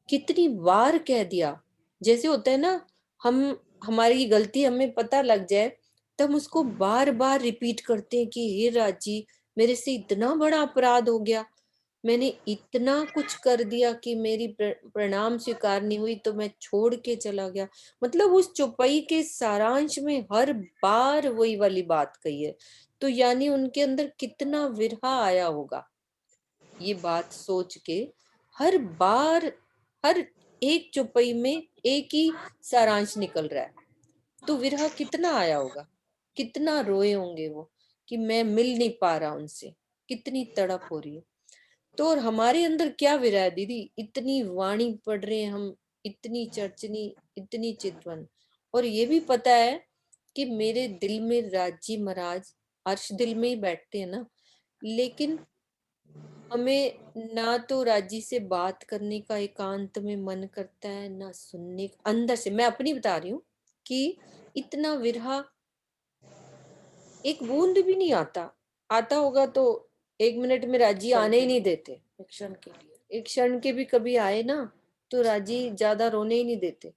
Speaker 3: कितनी बार कह दिया। जैसे होता है ना, हम हमारी गलती हमें पता लग जाए तो हम उसको बार बार रिपीट करते हैं कि हे राजी, मेरे से इतना बड़ा अपराध हो गया, मैंने इतना कुछ कर दिया कि मेरी प्रणाम स्वीकार नहीं हुई तो मैं छोड़ के चला गया। मतलब उस चौपाई के सारांश में हर बार वही वाली बात कही है, तो यानी उनके अंदर कितना विरह आया होगा। ये बात सोच के हर बार हर एक चौपाई में एक ही सारांश निकल रहा है, तो विरह कितना आया होगा, कितना रोए होंगे वो कि मैं मिल नहीं पा रहा उनसे, कितनी तड़प हो रही है। तो और हमारे अंदर क्या विरह है दीदी, इतनी वाणी पढ़ रहे हैं हम, इतनी चर्चनी, इतनी चितवन, और ये भी पता है कि मेरे दिल में राजी महाराज अर्श दिल में ही बैठते हैं ना, लेकिन हमें ना तो राजी से बात करने का एकांत में मन करता है, ना सुनने अंदर से, मैं अपनी बता रही हूँ कि इतना विरहा एक बूंद भी नहीं आता। आता होगा तो 1 मिनट में राजी आने ही नहीं देते,
Speaker 4: एक क्षण के लिए।
Speaker 3: एक क्षण के भी कभी आए ना तो राजी ज्यादा रोने ही नहीं देते।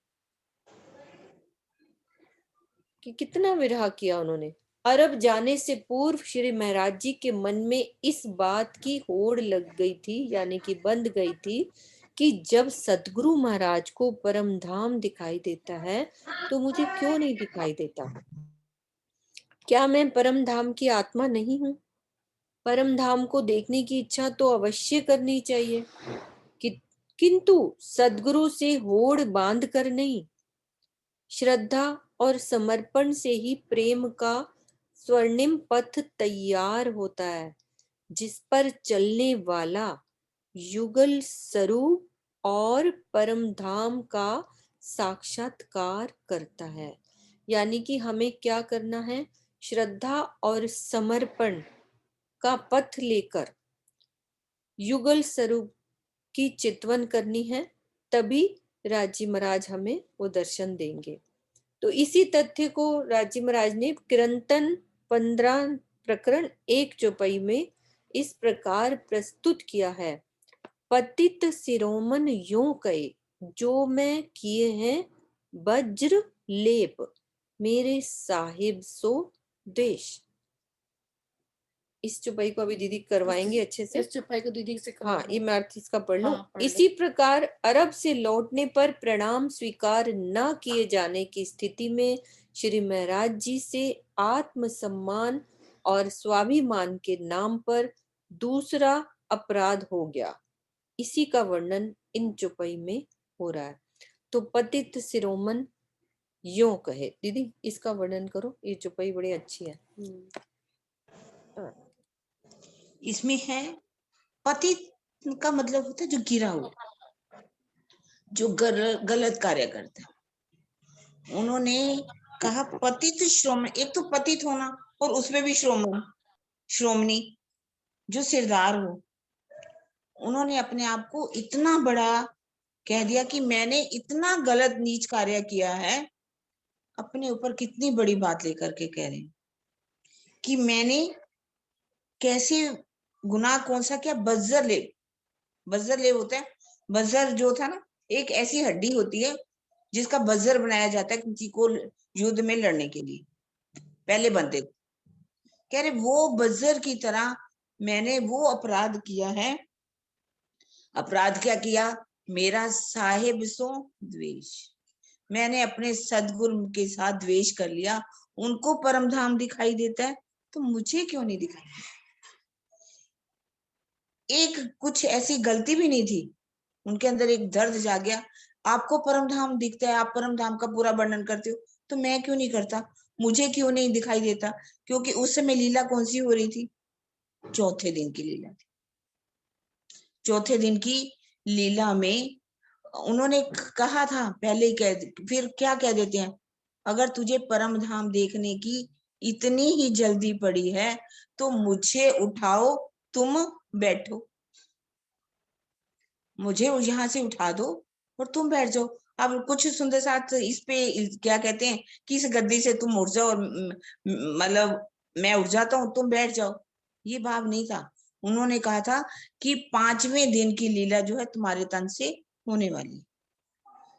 Speaker 3: कि कितना विरह किया उन्होंने। अरब जाने से पूर्व श्री महाराज जी के मन में इस बात की होड़ लग गई थी, यानी कि बंध गई थी, कि जब सतगुरु महाराज को परम धाम दिखाई देता है तो मुझे क्यों नहीं दिखाई देता। क्या मैं परम धाम की आत्मा नहीं हूँ? परम धाम को देखने की इच्छा तो अवश्य करनी चाहिए, कि किंतु सदगुरु से होड़ बांध कर नहीं, श्रद्धा और समर्पण से ही प्रेम का स्वर्णिम पथ तैयार होता है, जिस पर चलने वाला युगल स्वरूप और परम धाम का साक्षात्कार करता है। यानी कि हमें क्या करना है? श्रद्धा और समर्पण का पथ लेकर युगल स्वरूप की चितवन करनी है, तभी राजी महाराज हमें वो दर्शन देंगे। तो इसी तथ्य को राजी महाराज ने कीर्तन 15 प्रकरण 1 चौपाई में इस प्रकार प्रस्तुत किया है। पतित शिरोमन यों कहे, जो मैं किए हैं वज्र लेप, मेरे साहिब सो देश। इस चौपाई को अभी दीदी करवाएंगे अच्छे से।
Speaker 4: इस चौपाई को दीदी से
Speaker 3: हाँ, ये मैं अर्थ इसका पढ़ लूं।
Speaker 4: हाँ, पढ़ लो।
Speaker 3: इसी प्रकार अरब से लौटने पर प्रणाम स्वीकार न किए जाने की स्थिति में श्री महाराज जी से आत्मसम्मान और स्वाभिमान के नाम पर दूसरा अपराध हो गया। इसी का वर्णन इन चौपाई में हो रहा है। तो पतित शिरोमन यों कहे, दीदी इसका वर्णन करो, ये चौपाई बड़ी अच्छी है।
Speaker 2: इसमें है पतित का मतलब होता है जो गिरा हुआ, जो गलत कार्य करता है। उन्होंने कहा पतित श्रोमणी, एक तो पतित होना और उसमें भी श्रोमणी जो सिरदार हो। उन्होंने अपने आप को इतना बड़ा कह दिया कि मैंने इतना गलत नीच कार्य किया है। अपने ऊपर कितनी बड़ी बात लेकर के कह रहे हैं कि मैंने कैसे गुनाह कौन सा किया। बज्जर लेव होता है। बज्जर जो था ना, एक ऐसी हड्डी होती है जिसका बज्जर बनाया जाता है किसी को युद्ध में लड़ने के लिए, पहले बंदे को। कह रहे वो बज्जर की तरह मैंने वो अपराध किया है। अपराध क्या किया? मेरा साहिब सो द्वेष, मैंने अपने सदगुरु के साथ द्वेष कर लिया। उनको परम धाम दिखाई देता है तो मुझे क्यों नहीं दिखाई? एक कुछ ऐसी गलती भी नहीं थी, उनके अंदर एक दर्द जाग गया। आपको परम धाम दिखता है, आप परम धाम का पूरा वर्णन करते हो, तो मैं क्यों नहीं करता? मुझे क्यों नहीं दिखाई देता? क्योंकि उस समय लीला कौन सी हो रही थी? चौथे दिन की लीला थी। चौथे दिन की लीला में उन्होंने कहा था, पहले ही फिर क्या कह देते हैं, अगर तुझे परम धाम देखने की इतनी ही जल्दी पड़ी है तो मुझे उठाओ, तुम बैठो। मुझे यहाँ से उठा दो और तुम बैठ जाओ। अब कुछ सुंदर साथ इस पे क्या कहते हैं कि इस गद्दी से तुम उठ जाओ और मतलब मैं उठ जाता हूँ, तुम बैठ जाओ, ये भाव नहीं था। उन्होंने कहा था कि 5वें दिन की लीला जो है तुम्हारे तन से होने वाली।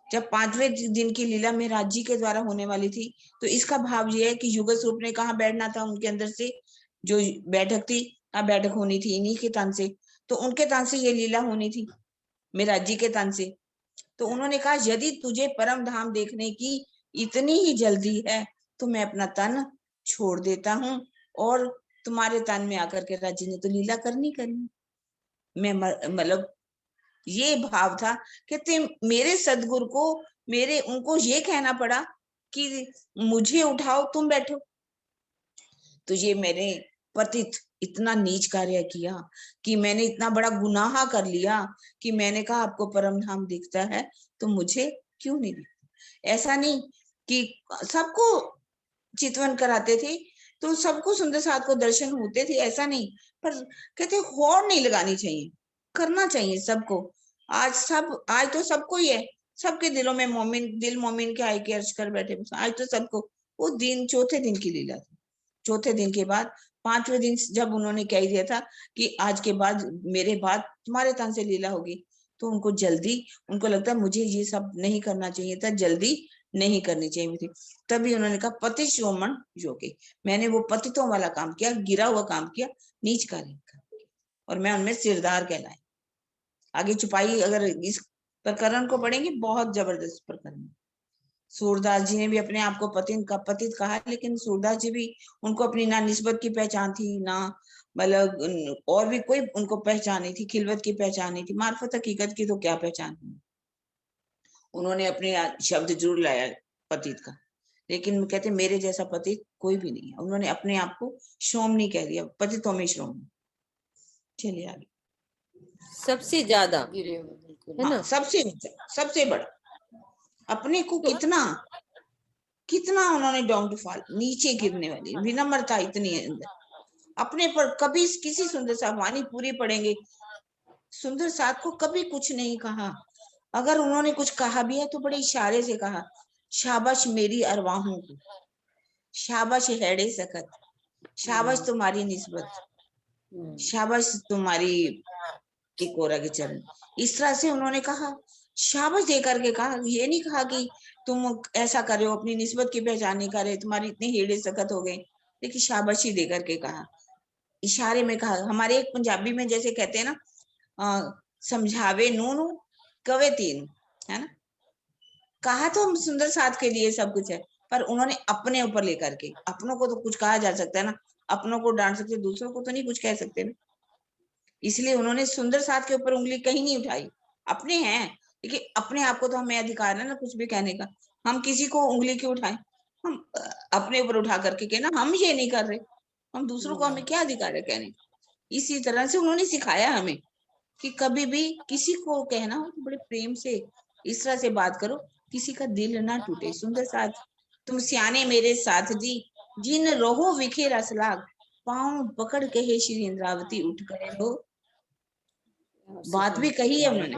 Speaker 2: जब 5वें दिन की लीला महाराज जी के द्वारा होने वाली थी तो इसका भाव ये है कि युगल स्वरूप ने कहा बैठना था, उनके अंदर से जो बैठक थी, बैठक होनी थी इन्हीं के तन से, तो उनके तन से ये लीला होनी थी महाराज जी के तन से। तो उन्होंने कहा यदि तुझे परम धाम देखने की इतनी ही जल्दी है तो मैं अपना तन छोड़ देता हूँ और तुम्हारे तन में आकर के राजी ने तो लीला करनी। मैं मतलब ये भाव था कहते मेरे सदगुरु को, मेरे उनको ये कहना पड़ा कि मुझे उठाओ, तुम बैठो। तो ये मेरे पतित इतना नीच कार्य किया कि मैंने इतना बड़ा गुनाह कर लिया कि मैंने कहा आपको परम धाम दिखता है तो मुझे क्यों नहीं दिखता। ऐसा नहीं कि सबको चितवन कराते थे तो सबको सुंदर साथ को दर्शन होते थे ऐसा नहीं, पर कहते होड़ नहीं लगानी चाहिए, करना चाहिए सबको। आज तो सबको ही है, सबके दिलों में दिल मोमिन के आई के अर्ज कर बैठे। आज तो सबको वो दिन चौथे दिन की लीला थी। चौथे दिन के बाद 5वें दिन जब उन्होंने कह दिया था कि आज के बाद मेरे बाद तुम्हारे तन से लीला होगी, तो उनको लगता मुझे ये सब नहीं करना चाहिए था, जल्दी नहीं करनी चाहिए थी। तभी उन्होंने कहा पति श्रोमण योगी, मैंने वो पतितों वाला काम किया, गिरा हुआ काम किया, नीच कार्य और मैं उनमें सिरदार कहलाए। आगे छुपाई अगर इस प्रकरण को पढ़ेंगे, बहुत जबरदस्त प्रकरण। सूरदास जी ने भी अपने आप को पतित कहा, लेकिन सूरदास जी भी, उनको अपनी ना निस्बत की पहचान थी, ना मतलब और भी कोई उनको पहचान नहीं थी, खिलवत की पहचान नहीं थी, मार्फत हकीकत की तो क्या पहचान थी। उन्होंने अपने शब्द जरूर लाया पतित का, लेकिन कहते मेरे जैसा पतित कोई भी नहीं है। उन्होंने अपने आप को श्रोमणी कह दिया, पतितों में श्रोमणी। चलिए आगे।
Speaker 3: सबसे ज्यादा है ना,
Speaker 2: सबसे बड़ा अपने को कितना उन्होंने डाउन टू फॉल, नीचे गिरने वाली विनम्रता इतनी है अंदर। अपने पर कभी किसी सुंदर सा वाणी पूरी पढ़ेंगे, सुंदर साथ को कभी कुछ नहीं कहा। अगर उन्होंने कुछ कहा भी है तो बड़े इशारे से कहा, शाबाश मेरी अरवाहों को, शाबाश हेड़े सखत, शाबाश तुम्हारी निस्बत, शाबाश तुम्हारी टिकोरा के चरण। इस तरह से उन्होंने कहा, शाबाश दे करके कहा। ये नहीं कहा कि तुम ऐसा कर रहे हो, अपनी निस्बत की पहचान नहीं कर रहे, तुम्हारी इतने हेड़े सखत हो गए, लेकिन शाबाशी दे करके कहा, इशारे में कहा। हमारे एक पंजाबी में जैसे कहते हैं ना, समझावे नूनू कवे तीन, है ना। कहा तो हम सुंदर साथ के लिए सब कुछ है, पर उन्होंने अपने ऊपर लेकर के, अपनों को तो कुछ कहा जा सकता है ना, अपनों को डांट सकते, दूसरों को तो नहीं कुछ कह सकते ना। इसलिए उन्होंने सुंदर साथ के ऊपर उंगली कहीं नहीं उठाई। अपने हैं, लेकिन अपने आप को तो हमें अधिकार है ना कुछ भी कहने का। हम किसी को उंगली क्यों उठाएं, हम अपने ऊपर उठा करके कहना हम ये नहीं कर रहे, हम दूसरों को हमें क्या अधिकार है कहने। इसी तरह से उन्होंने सिखाया हमें कि कभी भी किसी को कहना हो तो बड़े प्रेम से इस तरह से बात करो, किसी का दिल ना टूटे। सुंदर साथ तुम सियाने मेरे साथ जी, जिन रहो विखे रस लाग, पांव पकड़ कहे श्री इंद्रावती उठ गए हो। बात भी कही है उन्होंने,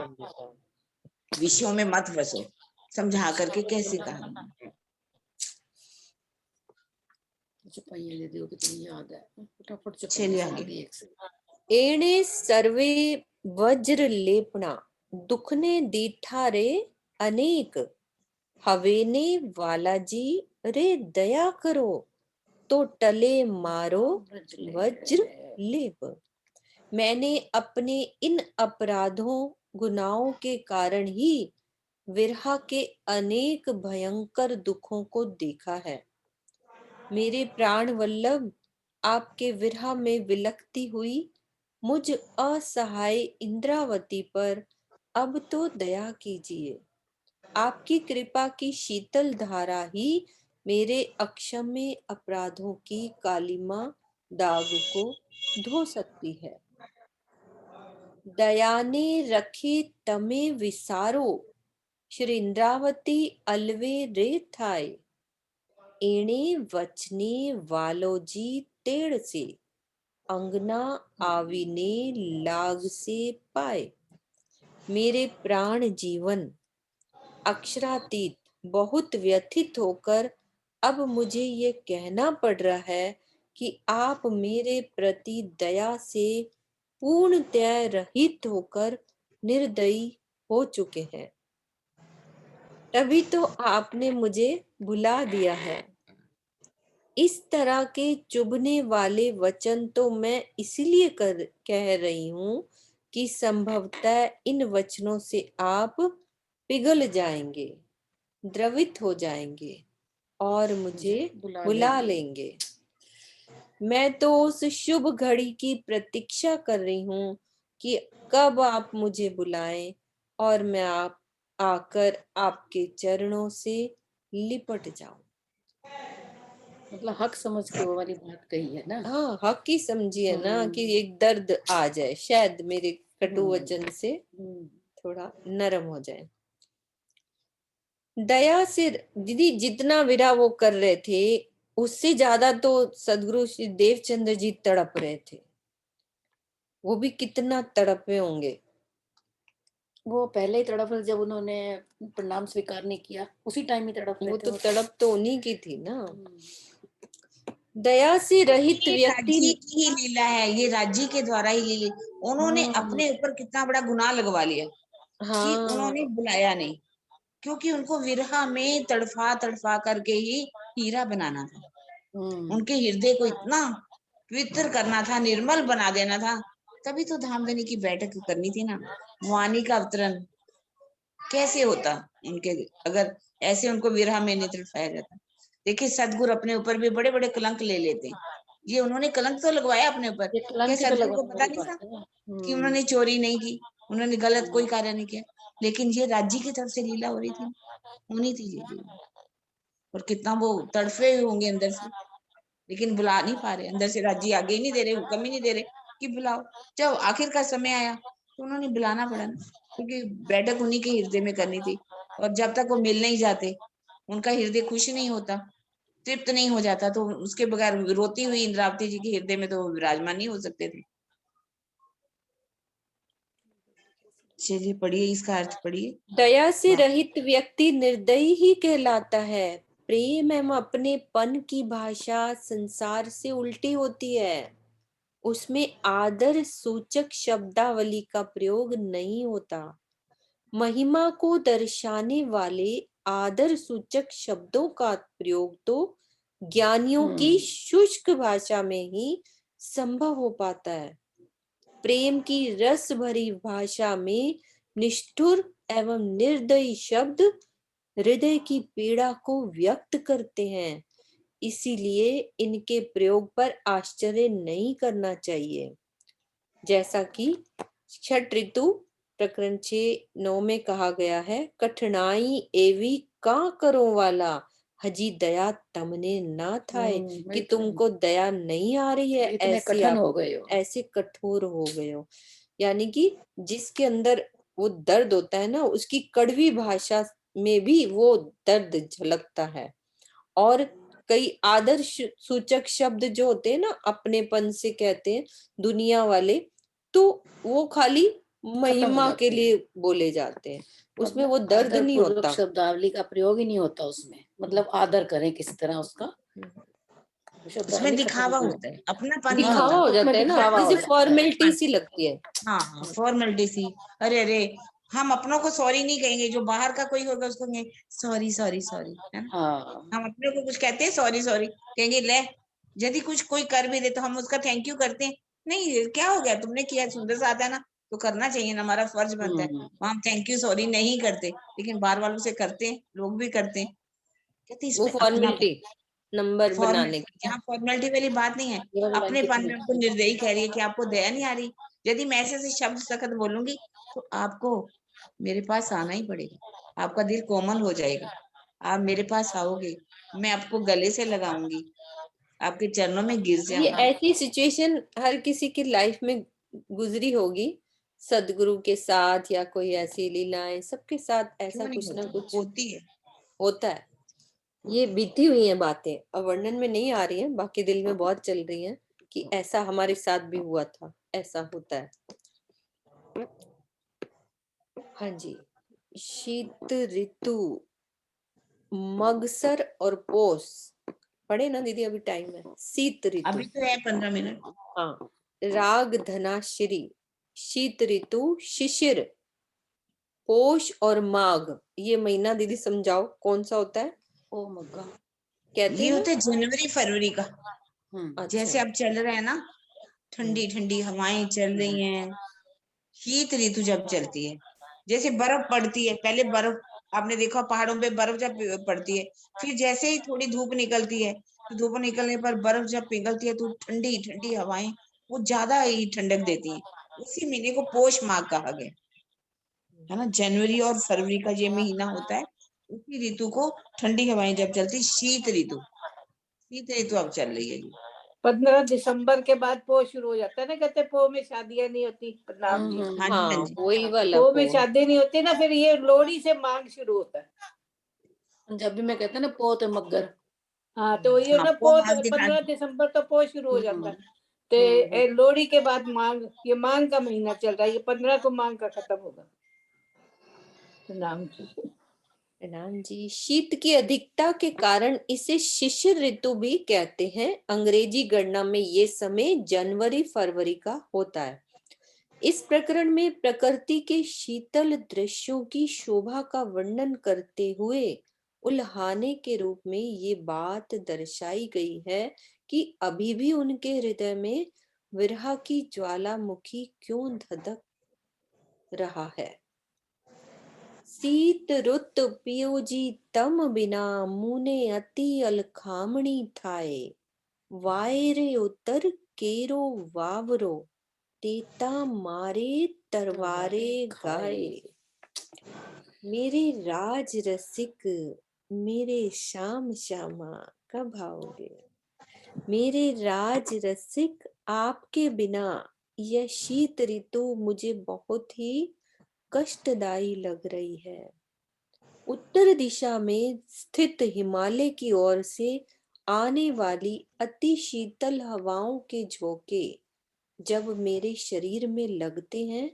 Speaker 2: विषयों में मत फंसो, समझा करके कैसे कहा। चलिए आगे।
Speaker 3: एणे सर्वे वज्र लेपना, दुखने दीठा रे अनेक, हवेने वाला जी रे दया करो, तो टले मारो वज्र लेप। मैंने अपने इन अपराधों गुनाहों के कारण ही विरह के अनेक भयंकर दुखों को देखा है। मेरे प्राण वल्लभ, आपके विरह में विलखती हुई मुझ असहाय इंद्रावती पर अब तो दया कीजिए। आपकी कृपा की शीतल धारा ही मेरे अक्षम्य अपराधों की कालिमा दाग को धो सकती है। दयाने रखे तमे विसारो, श्री इंद्रावती अलवे रे थाय, एणे वचने वालो जी तेड़ से, अंगना आविने लाग से पाए। मेरे प्राण जीवन अक्षरातीत बहुत व्यथित होकर अब मुझे ये कहना पड़ रहा है कि आप मेरे प्रति दया से पूर्णतः रहित होकर निर्दयी हो चुके हैं। तभी तो आपने मुझे भुला दिया है। इस तरह के चुभने वाले वचन तो मैं इसलिए कह रही हूँ कि संभवतः इन वचनों से आप पिघल जाएंगे, द्रवित हो जाएंगे और मुझे बुला लेंगे। मैं तो उस शुभ घड़ी की प्रतीक्षा कर रही हूँ कि कब आप मुझे बुलाएं और मैं आकर आपके चरणों से लिपट जाऊं।
Speaker 5: मतलब हक समझ के वो वाली बात कही है ना।
Speaker 3: हाँ, हक ही समझिए ना कि एक दर्द आ जाए, शायद मेरे कटु वचन से थोड़ा नरम हो जाए। दया से दीदी जितना विरह वो कर रहे थे, उससे ज्यादा तो सदगुरु श्री देवचंद्र जी तड़प रहे थे। वो भी कितना तड़पे होंगे।
Speaker 5: वो पहले ही तड़प रहे जब उन्होंने प्रणाम स्वीकार नहीं किया, उसी टाइम ही तड़प रहे
Speaker 3: वो
Speaker 5: थे
Speaker 3: तो
Speaker 5: वो।
Speaker 3: तड़प तो उन्हीं की थी ना। दया से रहित
Speaker 2: ये
Speaker 3: व्यक्ति।
Speaker 2: राज्य की ही लीला है, ये राज्य के द्वारा ही लीला। उन्होंने
Speaker 5: हाँ।
Speaker 2: अपने ऊपर कितना बड़ा गुनाह लगवा लिया कि
Speaker 3: हाँ
Speaker 2: उन्होंने बुलाया नहीं, क्योंकि उनको विरह में तड़फा तड़फा करके ही हीरा बनाना था। उनके हृदय को इतना पवित्र करना था, निर्मल बना देना था, तभी तो धामधनी की बैठक करनी थी ना। वाणी का अवतरण कैसे होता उनके, अगर ऐसे उनको विरह में नहीं तड़फाया जाता। देखिए सदगुरु अपने ऊपर भी बड़े बड़े कलंक ले लेते हैं, ये उन्होंने कलंक तो लगवाया अपने ऊपर।
Speaker 5: ये
Speaker 2: क्या
Speaker 5: कलंक ही तो
Speaker 2: सदगुरु को
Speaker 5: लगाने
Speaker 2: पता
Speaker 5: वाली
Speaker 2: नहीं था
Speaker 5: बात है ना।
Speaker 2: कि उन्होंने चोरी नहीं की, उन्होंने गलत कोई कार्य नहीं किया, लेकिन ये राज्य की तरफ से लीला हो रही थी, होनी थी ये लीला। और कितना वो तड़फे हुए होंगे अंदर से, लेकिन बुला नहीं पा रहे, अंदर से राज्य आगे ही नहीं दे रहे, हुक्म ही नहीं दे रहे कि बुलाओ। जब आखिर का समय आया तो उन्होंने बुलाना पड़ा ना, क्योंकि बैठक उन्हीं के हृदय में करनी थी। और जब तक वो मिल नहीं जाते, उनका हृदय खुश नहीं होता, तृप्त नहीं हो जाता, तो उसके बगैर रोती हुई इंद्रावती जी के हृदय में तो विराजमान नहीं हो सकते थे। चलिए पढ़िए, इसका अर्थ पढ़िए।
Speaker 3: दया से रहित व्यक्ति निर्दयी ही कहलाता है। प्रेम एवं अपनेपन की भाषा संसार से उल्टी होती है। उसमें आदर सूचक शब्दावली का प्रयोग नहीं होता। महिमा को दर्शाने वाले आदर सूचक शब्दों का प्रयोग तो ज्ञानियों की शुष्क भाषा में ही संभव हो पाता है। प्रेम की रस भरी भाषा में निष्ठुर एवं निर्दयी शब्द हृदय की पीड़ा को व्यक्त करते हैं, इसीलिए इनके प्रयोग पर आश्चर्य नहीं करना चाहिए। जैसा कि छठ ऋतु प्रकरण 6:9 में कहा गया है, कठिनाई एवी का करो वाला हजी दया तमने ना थाए, कि तुमको दया नहीं आ रही है,
Speaker 5: इतने
Speaker 3: ऐसे
Speaker 5: कठिन
Speaker 3: आप
Speaker 5: हो गए हो।
Speaker 3: ऐसे कठोर हो गए हो। यानी कि जिसके अंदर वो दर्द होता है ना, उसकी कड़वी भाषा में भी वो दर्द झलकता है। और कई आदर्श सूचक शब्द जो होते हैं ना, अपनेपन से कहते हैं दुनिया वाले, तो वो खाली महिमा के लिए बोले जाते हैं, उसमें वो दर्द नहीं होता।
Speaker 5: शब्दावली का प्रयोग ही नहीं होता उसमें, मतलब आदर करें किसी तरह उसका।
Speaker 2: उसमें दिखावा होता है, अपनापन नहीं
Speaker 3: दिखावा
Speaker 2: होता।
Speaker 3: हो जाता है ना, जैसे फॉर्मेलिटी सी लगती है।
Speaker 2: हाँ फॉर्मेलिटी सी। अरे अरे, हम अपनों को सॉरी नहीं कहेंगे, जो बाहर का कोई होगा उसको कहेंगे सॉरी सॉरी सॉरी, है ना।
Speaker 5: हाँ।
Speaker 2: हम अपने को कुछ कहते हैं सॉरी सॉरी, कहेंगे ले। यदि कुछ कोई कर भी दे तो हम उसका थैंक यू करते हैं, नहीं क्या हो गया, तुमने किया, सुंदर सा आता है ना, तो करना चाहिए ना, हमारा फर्ज बनता है। हम थैंक यू सॉरी नहीं करते, लेकिन बाहर वालों से करते हैं, लोग भी करते हैं। कहते
Speaker 3: वो
Speaker 2: इसमें
Speaker 3: फॉर्मेलिटी नंबर बनाने की।
Speaker 2: यहाँ फॉर्मेलिटी वाली बात नहीं है, अपने पन में उनको निर्दयी कह रही है कि आपको दया नहीं आ रही। यदि मैं ऐसे शब्द सख्त बोलूंगी तो आपको मेरे पास आना ही पड़ेगा, आपका दिल कोमल हो जाएगा, आप मेरे पास आओगे, मैं आपको गले से लगाऊंगी, आपके चरणों में गिर
Speaker 3: ये
Speaker 2: जाऊंगी।
Speaker 3: ऐसी सिचुएशन हर किसी की लाइफ में गुजरी होगी, सदगुरु के साथ या कोई ऐसी लीलाएं, सबके साथ ऐसा
Speaker 2: क्यों नहीं
Speaker 3: कुछ ना
Speaker 2: होती,
Speaker 3: कुछ
Speaker 2: होती है।
Speaker 3: होता है। ये बीती हुई हैं बातें, अब वर्णन में नहीं आ रही हैं, बाकी दिल में बहुत चल रही हैं कि ऐसा हमारे साथ भी हुआ था, ऐसा होता है। हाँ जी। शीत ऋतु, मगसर और पोष पढ़े ना दीदी, अभी टाइम है। शीत ऋतु,
Speaker 2: अभी तो है 15 मिनट।
Speaker 3: हाँ। राग धनाश्री, शीत ऋतु, शिशिर, पोष और माघ, ये महीना दीदी समझाओ कौन सा होता है।
Speaker 5: ओ मग्गा
Speaker 3: कहते
Speaker 2: ये
Speaker 3: हैं
Speaker 2: होता है जनवरी फरवरी का, जैसे
Speaker 3: अच्छा।
Speaker 2: अब चल रहा है ना, ठंडी ठंडी हवाएं चल रही हैं। शीत ऋतु जब चलती है, जैसे बर्फ पड़ती है, पहले बर्फ आपने देखा पहाड़ों पे बर्फ जब पड़ती है, फिर जैसे ही थोड़ी धूप निकलती है, तो धूप निकलने पर बर्फ जब पिघलती है तो ठंडी ठंडी हवाएं वो ज्यादा ही ठंडक देती हैं। उसी महीने को पोष माह कहा गया है ना। जनवरी और फरवरी का ये महीना होता है, उसी ऋतु को ठंडी हवाएं जब चलती, शीत ऋतु, शीत ऋतु अब चल रही है।
Speaker 6: 15 दिसंबर के बाद पो शुरू हो जाता है ना, कहते पो में शादियां नहीं होती। प्रणाम जी।
Speaker 2: हाँ जी हाँ जी।
Speaker 3: वही वाला
Speaker 6: पो में
Speaker 3: पो।
Speaker 6: शादी नहीं होती ना, फिर ये लोहड़ी से माघ शुरू होता है।
Speaker 5: पंजाबी में कहते हैं ना पोत मगर।
Speaker 6: हाँ तो ये
Speaker 2: हाँ,
Speaker 6: ना
Speaker 2: पो
Speaker 6: पोष
Speaker 2: माघ दिखा
Speaker 6: 15 दिसंबर तो पोष शुरू हो जाता है। ते लोहड़ी के बाद माघ, ये माघ का महीना चल रहा है, ये 15 को माघ का खत्म होगा। प्रणाम जी।
Speaker 3: प्रणाम जी। शीत की अधिकता के कारण इसे शिशिर ऋतु भी कहते हैं। अंग्रेजी गणना में ये समय जनवरी फरवरी का होता है। इस प्रकरण में प्रकृति के शीतल दृश्यों की शोभा का वर्णन करते हुए उल्हाने के रूप में ये बात दर्शाई गई है कि अभी भी उनके हृदय में विरह की ज्वालामुखी क्यों धधक रहा है। शीत रुत पियोजी तम बिना मुने अति अलखामणी थाए, वायरे उतर केरो वावरो तेता मारे तरवारे गाए। मेरे राज रसिक मेरे श्याम श्यामा कब आओगे। मेरे राज रसिक आपके बिना यह शीत ऋतु मुझे बहुत ही कष्टदायी लग रही है। उत्तर दिशा में स्थित हिमालय की ओर से आने वाली अति शीतल हवाओं के झोंके जब मेरे शरीर में लगते हैं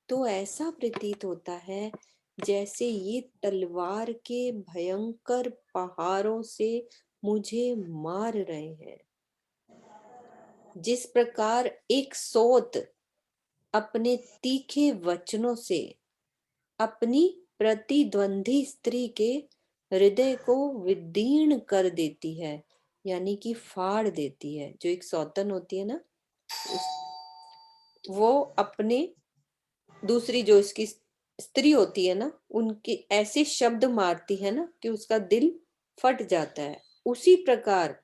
Speaker 3: तो ऐसा प्रतीत होता है जैसे ये तलवार के भयंकर पहाड़ों से मुझे मार रहे हैं। जिस प्रकार एक सोत अपने तीखे वचनों से अपनी प्रतिद्वंदी स्त्री के हृदय को विदीर्ण कर देती है, यानी कि फाड़ देती है। जो एक सौतन होती है ना, वो अपने दूसरी जो इसकी स्त्री होती है ना, उनके ऐसे शब्द मारती है ना कि उसका दिल फट जाता है। उसी प्रकार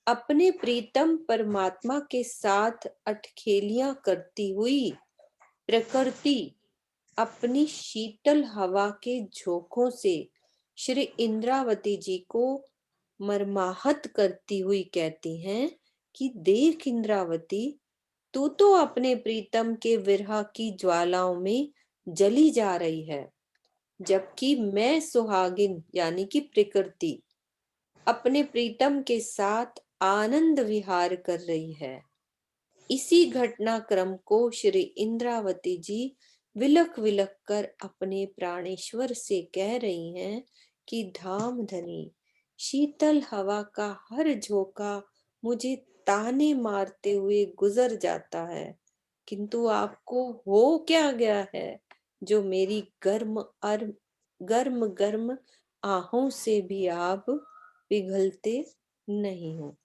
Speaker 3: अपने प्रीतम परमात्मा के साथ अटखेलियां करती हुई प्रकृति अपनी शीतल हवा के झोंकों से श्री इंद्रावती जी को मर्माहत करती हुई कहती हैं कि देख इंद्रावती, तू तो अपने प्रीतम के विरह की ज्वालाओं में जली जा रही है, जबकि मैं सुहागिन यानी कि प्रकृति अपने प्रीतम के साथ आनंद विहार कर रही है। इसी घटनाक्रम को श्री इंद्रावती जी विलख विलख कर अपने प्राणेश्वर से कह रही हैं कि धाम धनी, शीतल हवा का हर झोंका मुझे ताने मारते हुए गुजर जाता है, किंतु आपको हो क्या गया है जो मेरी गर्म गर्म आहों से भी आप पिघलते नहीं हो।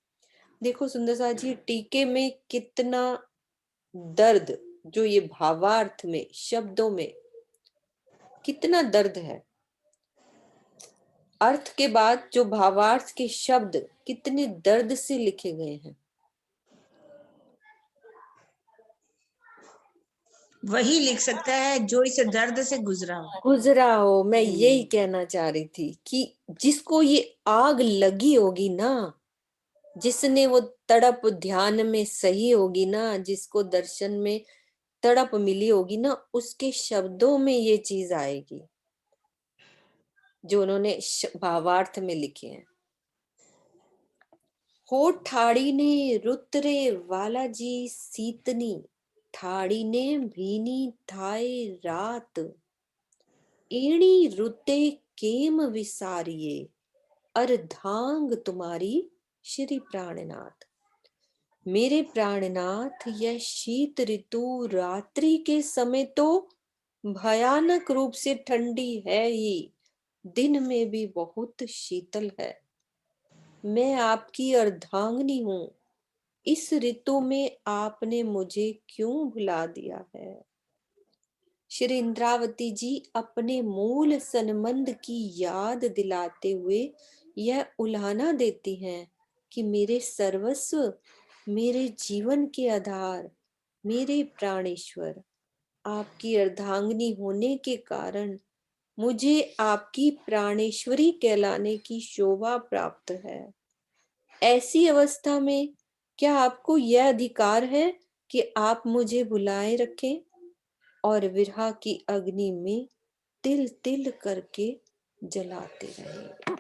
Speaker 3: देखो सुंदर सा जी, टीके में कितना दर्द, जो ये भावार्थ में शब्दों में कितना दर्द है, अर्थ के बाद जो भावार्थ के शब्द कितने दर्द से लिखे गए हैं।
Speaker 2: वही लिख सकता है जो इस दर्द से गुजरा हो।
Speaker 3: मैं यही कहना चाह रही थी कि जिसको ये आग लगी होगी ना, जिसने वो तड़प ध्यान में सही होगी ना, जिसको दर्शन में तड़प मिली होगी ना, उसके शब्दों में ये चीज आएगी जो उन्होंने भावार्थ में लिखे हैं। हो ठाड़ी ने रुतरे वाला जी सीतनी, ठाड़ी ने भीनी थाए रात, एणी रुते केम विसारिये, अर्धांग तुम्हारी श्री प्राणनाथ। मेरे प्राणनाथ, यह शीत ऋतु रात्रि के समय तो भयानक रूप से ठंडी है ही, दिन में भी बहुत शीतल है। मैं आपकी अर्धांगिनी हूँ, इस ऋतु में आपने मुझे क्यों भुला दिया है। श्री इंद्रावती जी अपने मूल संबंध की याद दिलाते हुए यह उल्हाना देती हैं कि मेरे सर्वस्व, मेरे जीवन के आधार, मेरे प्राणेश्वर, आपकी अर्धांगिनी होने के कारण मुझे आपकी प्राणेश्वरी कहलाने की शोभा प्राप्त है। ऐसी अवस्था में क्या आपको यह अधिकार है कि आप मुझे भुलाए रखें और विरह की अग्नि में तिल तिल करके जलाते रहें।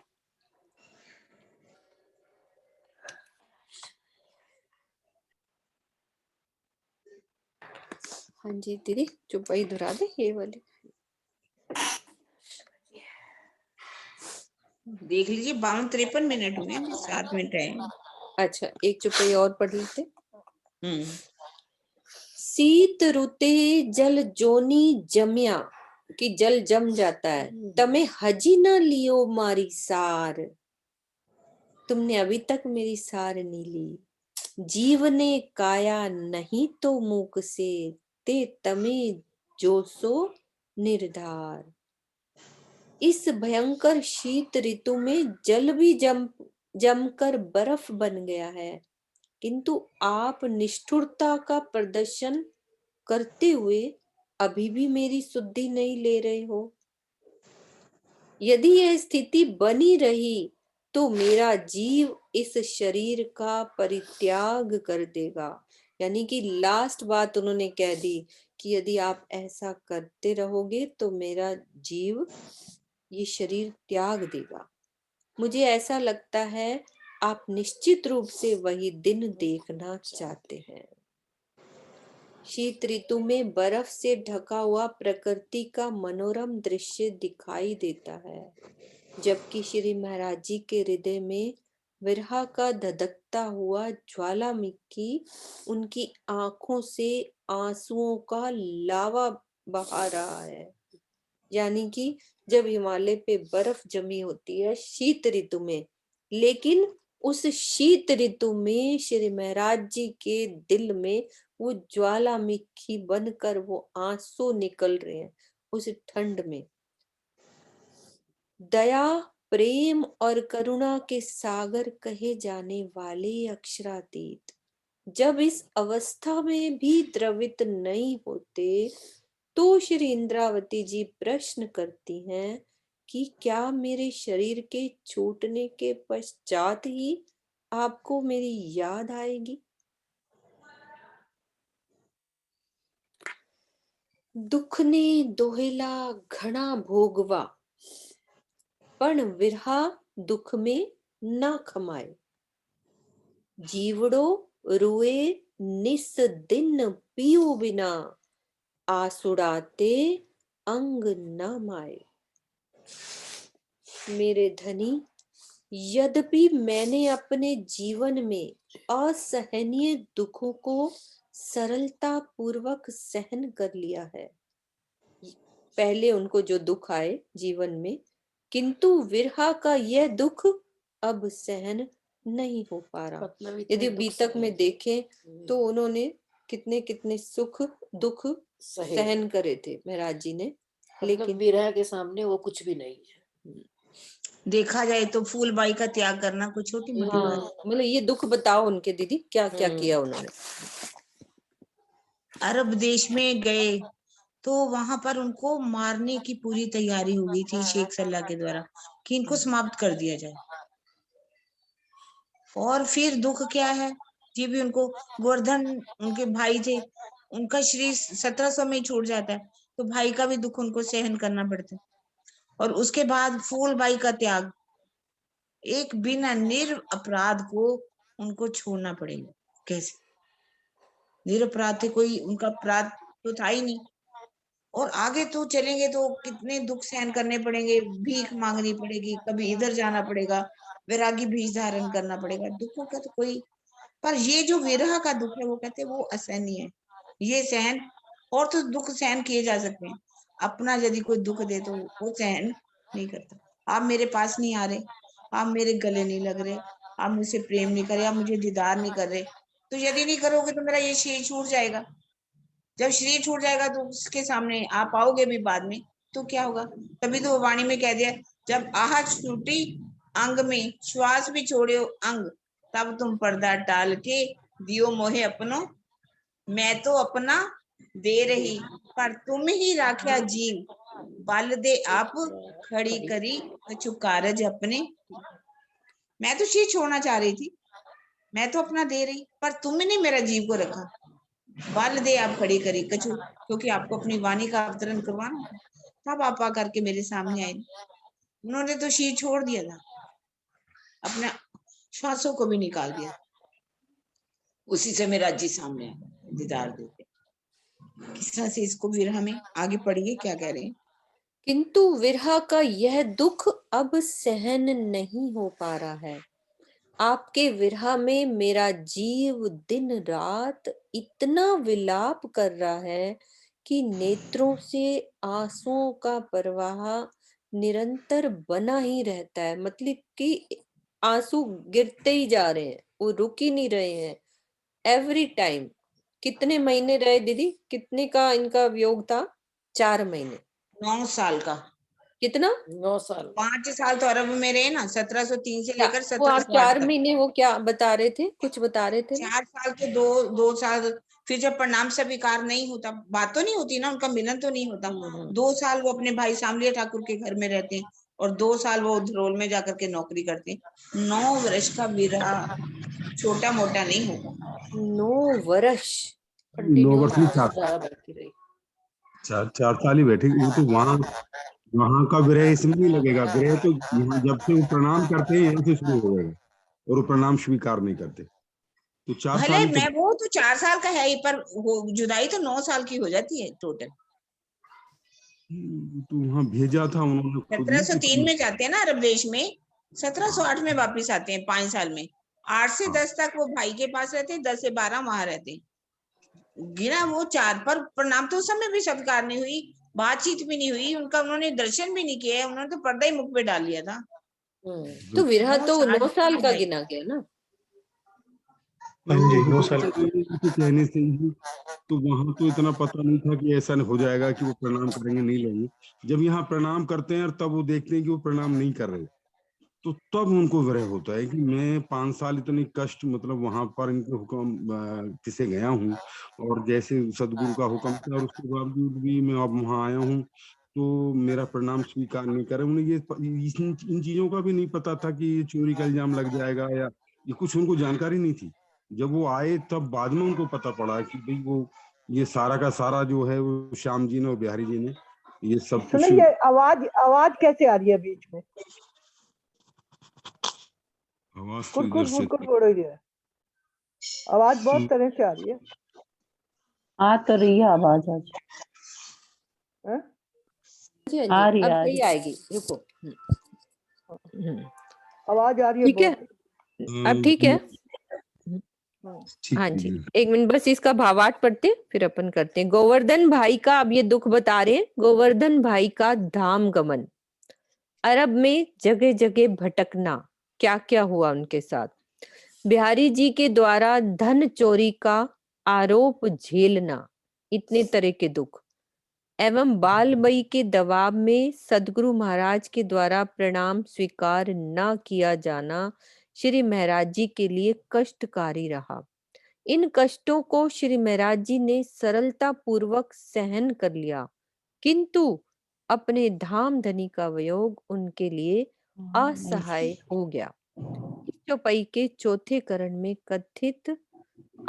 Speaker 3: हाँ जी दीदी, चौपाई दोहरा दे ये वाली।
Speaker 2: देख लीजिए 52-53 मिनट हुए, अभी 7 मिनट है।
Speaker 3: अच्छा, एक चौपाई और पढ़ लेते। शीत रुते जल जोनी जम्या, कि जल जम जाता है, तमे हजी ना लियो मारी सार, तुमने अभी तक मेरी सार नहीं ली। जीवने काया नहीं तो मूक से, ते तमे जोसो निर्धार। इस भयंकर शीत ऋतु में जल भी जमकर बर्फ बन गया है, किंतु आप निष्ठुरता का प्रदर्शन करते हुए अभी भी मेरी शुद्धि नहीं ले रहे हो। यदि यह स्थिति बनी रही तो मेरा जीव इस शरीर का परित्याग कर देगा। यानी कि लास्ट बात उन्होंने कह दी कि यदि आप ऐसा करते रहोगे तो मेरा जीव ये शरीर त्याग देगा। मुझे ऐसा लगता है आप निश्चित रूप से वही दिन देखना चाहते हैं। शीत ऋतु में बर्फ से ढका हुआ प्रकृति का मनोरम दृश्य दिखाई देता है, जबकि श्री महाराज जी के हृदय में विरह का धधकता हुआ ज्वालामुखी उनकी आंखों से आंसुओं का लावा बहा रहा है। यानी कि जब हिमालय पे बर्फ जमी होती है शीत ऋतु में, लेकिन उस शीत ऋतु में श्री महाराज जी के दिल में वो ज्वालामुखी बनकर वो आंसू निकल रहे हैं उस ठंड में। दया, प्रेम और करुणा के सागर कहे जाने वाले अक्षरातीत जब इस अवस्था में भी द्रवित नहीं होते तो श्री इंद्रावती जी प्रश्न करती हैं कि क्या मेरे शरीर के छूटने के पश्चात ही आपको मेरी याद आएगी? दुख ने दोहेला घना भोगवा, पण विरहा दुख में ना खमाए। जीवड़ो रुए निस दिन पियो बिना, आसुड़ाते अंग न माए। मेरे धनी, यद्यपि मैंने अपने जीवन में असहनीय दुखों को सरलता पूर्वक सहन कर लिया है, पहले उनको जो दुख आए जीवन में, किंतु विरहा का यह दुख अब सहन नहीं हो पा रहा। यदि बीतक में देखें तो उन्होंने कितने कितने सुख दुख सहन करे थे महाराज जी ने,
Speaker 5: लेकिन विरह के सामने वो कुछ भी नहीं है।
Speaker 2: देखा जाए तो फूलबाई का त्याग करना कोई छोटी मोटी बात है।
Speaker 3: मतलब ये दुख बताओ उनके दीदी क्या क्या किया उन्होंने।
Speaker 2: अरब देश में गए तो वहां पर उनको मारने की पूरी तैयारी हो गई थी शेख सल्लाह के द्वारा कि इनको समाप्त कर दिया जाए। और फिर दुख क्या है, ये भी उनको गोवर्धन उनके भाई थे, उनका शरीर 1700 में छूट जाता है, तो भाई का भी दुख उनको सहन करना पड़ता है। और उसके बाद फूलबाई का त्याग, एक बिना निरपराध को उनको छोड़ना पड़ेगा। कैसे निरपराध थे, कोई उनका अपराध तो था ही नहीं। और आगे तो चलेंगे तो कितने दुख सहन करने पड़ेंगे, भीख मांगनी पड़ेगी, कभी इधर जाना पड़ेगा, वैरागी भेष धारण करना पड़ेगा। दुखों का तो कोई, पर ये जो विरह का दुख है वो कहते हैं वो असहनीय है, ये सहन। और तो दुख सहन किए जा सकते हैं, अपना यदि कोई दुख दे तो वो सहन नहीं करता। आप मेरे पास नहीं आ रहे, आप मेरे गले नहीं लग रहे, आप मुझसे प्रेम नहीं कर रहे, आप मुझे दीदार नहीं कर रहे, तो यदि नहीं करोगे तो मेरा ये शरीर छूट जाएगा। जब शरीर छूट जाएगा तो उसके सामने आप आओगे भी बाद में, तो क्या होगा? तभी तो वाणी में कह दिया, जब आह छूटी अंग में, श्वास भी छोड़े अंग, तब तुम पर्दा टाल के दियो मोहे अपनो, मैं तो अपना दे रही पर तुम ही राख्या जीव, बल दे आप खड़ी करी कछु कारज अपने। मैं तो शरीर छोड़ना चाह रही थी, मैं तो अपना दे रही, पर तुमने मेरा जीव को रखा, बल दे आप खड़ी करी कछु, क्योंकि आपको अपनी वाणी का अवतरण करवाना था, तब आप आकर के मेरे सामने आए। उन्होंने तो शरीर छोड़ दिया था, अपने श्वासों को भी निकाल दिया, उसी से मेरा जी सामने दीदार देते। किस तरह से इसको विरह में आगे पढ़िए, क्या कह रहे हैं?
Speaker 3: किंतु विरह का यह दुख अब सहन नहीं हो पा रहा है। आपके विरह में मेरा जीव दिन रात इतना विलाप कर रहा है कि नेत्रों से आंसुओं का प्रवाह निरंतर बना ही रहता है। मतलब कि आंसू गिरते ही जा रहे हैं, वो रुक ही नहीं रहे हैं। Every time. कितने महीने रहे दीदी? कितने का इनका वियोग था? 4 महीने।
Speaker 2: 9 साल का।
Speaker 3: कितना?
Speaker 5: 9 साल।
Speaker 2: 5 साल तो अरब में रहे ना, 1703 से लेकर
Speaker 3: वो आप
Speaker 2: 1708
Speaker 3: 4
Speaker 2: तक।
Speaker 3: महीने वो क्या बता रहे थे? कुछ बता रहे थे ना?
Speaker 2: 4 साल के 2 साल, फिर जब प्रणाम स्वीकार नहीं होता, बात तो नहीं होती ना, उनका मिलन तो नहीं होता। 2 साल वो अपने भाई शामलिया ठाकुर के घर में रहते हैं और 2 साल वो धरोल में जाकर के नौकरी करते हैं। 9 वर्ष का विरह छोटा मोटा नहीं होगा।
Speaker 3: 9 वर्ष
Speaker 7: 9
Speaker 3: कंटिन्यू
Speaker 7: वर्ष में 4
Speaker 5: बैठी रही।
Speaker 7: 4 साल ही बैठे। वो तो वहां का विरह इसमें नहीं लगेगा। विरह तो यहाँ जब से वो प्रणाम करते हैं यहाँ से शुरू हो गएगा, और वो प्रणाम स्वीकार नहीं करते। तो 4
Speaker 2: भले
Speaker 7: साल ही
Speaker 2: मैं वो तो 4 साल का है ही, पर वो जुदाई तो 9 साल की हो जाती है टोटल।
Speaker 7: तो वहां भेजा था उन्होंने खुद ही
Speaker 2: 1703 में जाते हैं ना अरब देश में, 1708 में वापिस आते हैं 5 साल में। 8 से 10 तक वो भाई के पास रहते हैं, 10 से 12 वहां रहते हैं। गिना वो 4 पर प्रणाम तो उस समय भी स्वीकार नहीं हुई, बातचीत भी नहीं हुई उनका, उन्होंने दर्शन भी नहीं किया, उन्होंने तो पर्दा ही मुख पे डाल लिया था।
Speaker 3: तो विरह
Speaker 2: 9
Speaker 3: तो
Speaker 2: साल
Speaker 3: 9 साल का
Speaker 2: है।
Speaker 3: गिना गया ना?
Speaker 1: हाँ जी,
Speaker 7: वो
Speaker 1: 9
Speaker 7: हो
Speaker 1: साल
Speaker 7: सकता है उनके कहने से ही। तो वहां तो इतना पता नहीं था कि ऐसा हो जाएगा कि वो प्रणाम करेंगे नहीं लेंगे। जब यहाँ प्रणाम करते हैं और तब वो देखते हैं कि वो प्रणाम नहीं कर रहे, तो तब उनको विरह होता है कि मैं 5 साल इतनी कष्ट, मतलब वहां पर इनके हुक्म से गया हूँ, और जैसे सदगुरु का हुक्म था, और उसके बावजूद भी मैं अब वहां आया हूँ तो मेरा प्रणाम स्वीकार नहीं करे। उन्हें इन चीजों का भी नहीं पता था कि ये चोरी का इल्जाम लग जाएगा, या ये कुछ उनको जानकारी नहीं थी। जब वो आए तब बाद में उनको पता पड़ा कि भाई वो ये सारा का सारा जो है वो श्याम जी ने और बिहारी जी ने ये सब कुछ।
Speaker 8: सुनिए, आवाज कैसे आ रही है बीच में?
Speaker 7: आवाज तो इधर से
Speaker 8: कुड़ हो रही है, आवाज बहुत तरह से आ रही है।
Speaker 9: आ तो रही है आवाज आज।
Speaker 8: हैं?
Speaker 3: जी हाँ
Speaker 9: आ
Speaker 3: जी,
Speaker 9: रही
Speaker 3: अब
Speaker 9: आ
Speaker 3: सही
Speaker 9: रही।
Speaker 3: आएगी, रुको।
Speaker 8: आवाज आ रही है
Speaker 3: ठीक है,
Speaker 8: बहुत।
Speaker 3: अब ठीक है।
Speaker 7: ठीक
Speaker 3: हाँ
Speaker 7: है
Speaker 3: जी,
Speaker 7: जी।
Speaker 3: 1 मिनट बस इसका भावार्थ पढ़ते हैं, फिर अपन करते हैं। गोवर्धन भाई का अब ये दुख बता रहे हैं। गोवर्धन भाई का धाम गमन, अरब में जगह जगह भटकना, क्या क्या हुआ उनके साथ। बिहारी जी के द्वारा धन चोरी का आरोप झेलना, इतने तरह के दुख, एवं बालमई के दबाव में सदगुरु महाराज के द्वारा प्रणाम स्वीकार न किया जाना श्री महाराज जी के लिए कष्टकारी रहा। इन कष्टों को श्री महाराज जी ने सरलता पूर्वक सहन कर लिया, किंतु अपने धाम धनी का वियोग उनके लिए असहाय हो गया। इस चौपाई के चौथे करण में कथित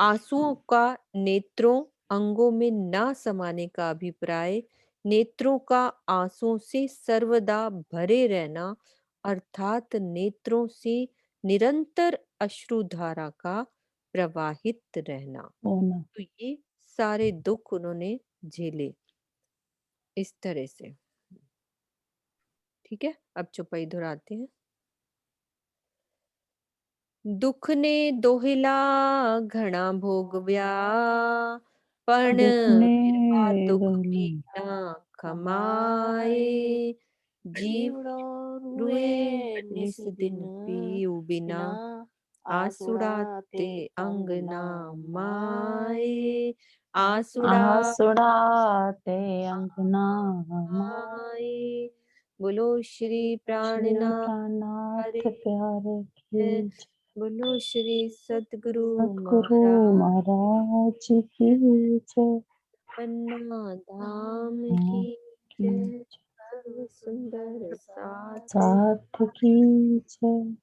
Speaker 3: आंसुओं का नेत्रों अंगों में न समाने का अभिप्राय नेत्रों का आंसुओं से सर्वदा भरे रहना, अर्थात नेत्रों से निरंतर अश्रुधारा का प्रवाहित रहना। तो ये सारे दुख उन्होंने झेले इस तरह से। ठीक है, अब चौपाई दोहराते हैं। दुख ने दोहिला घना भोगव्या, पण बिरहा दुख भी न खमाए। जीव रुए निस दिन पीऊ बिना, आसुड़ाते अंगना माए।
Speaker 9: आसुड़ाते अंगना
Speaker 3: माए। बोलो श्री प्राणनाथ
Speaker 9: प्राणनाथ प्यारे की
Speaker 3: बोलो श्री सतगुरु
Speaker 9: सतगुरु महाराज की जय।
Speaker 3: पन्ना धाम की जय। सर्व सुंदर साथ
Speaker 9: साथ की जय।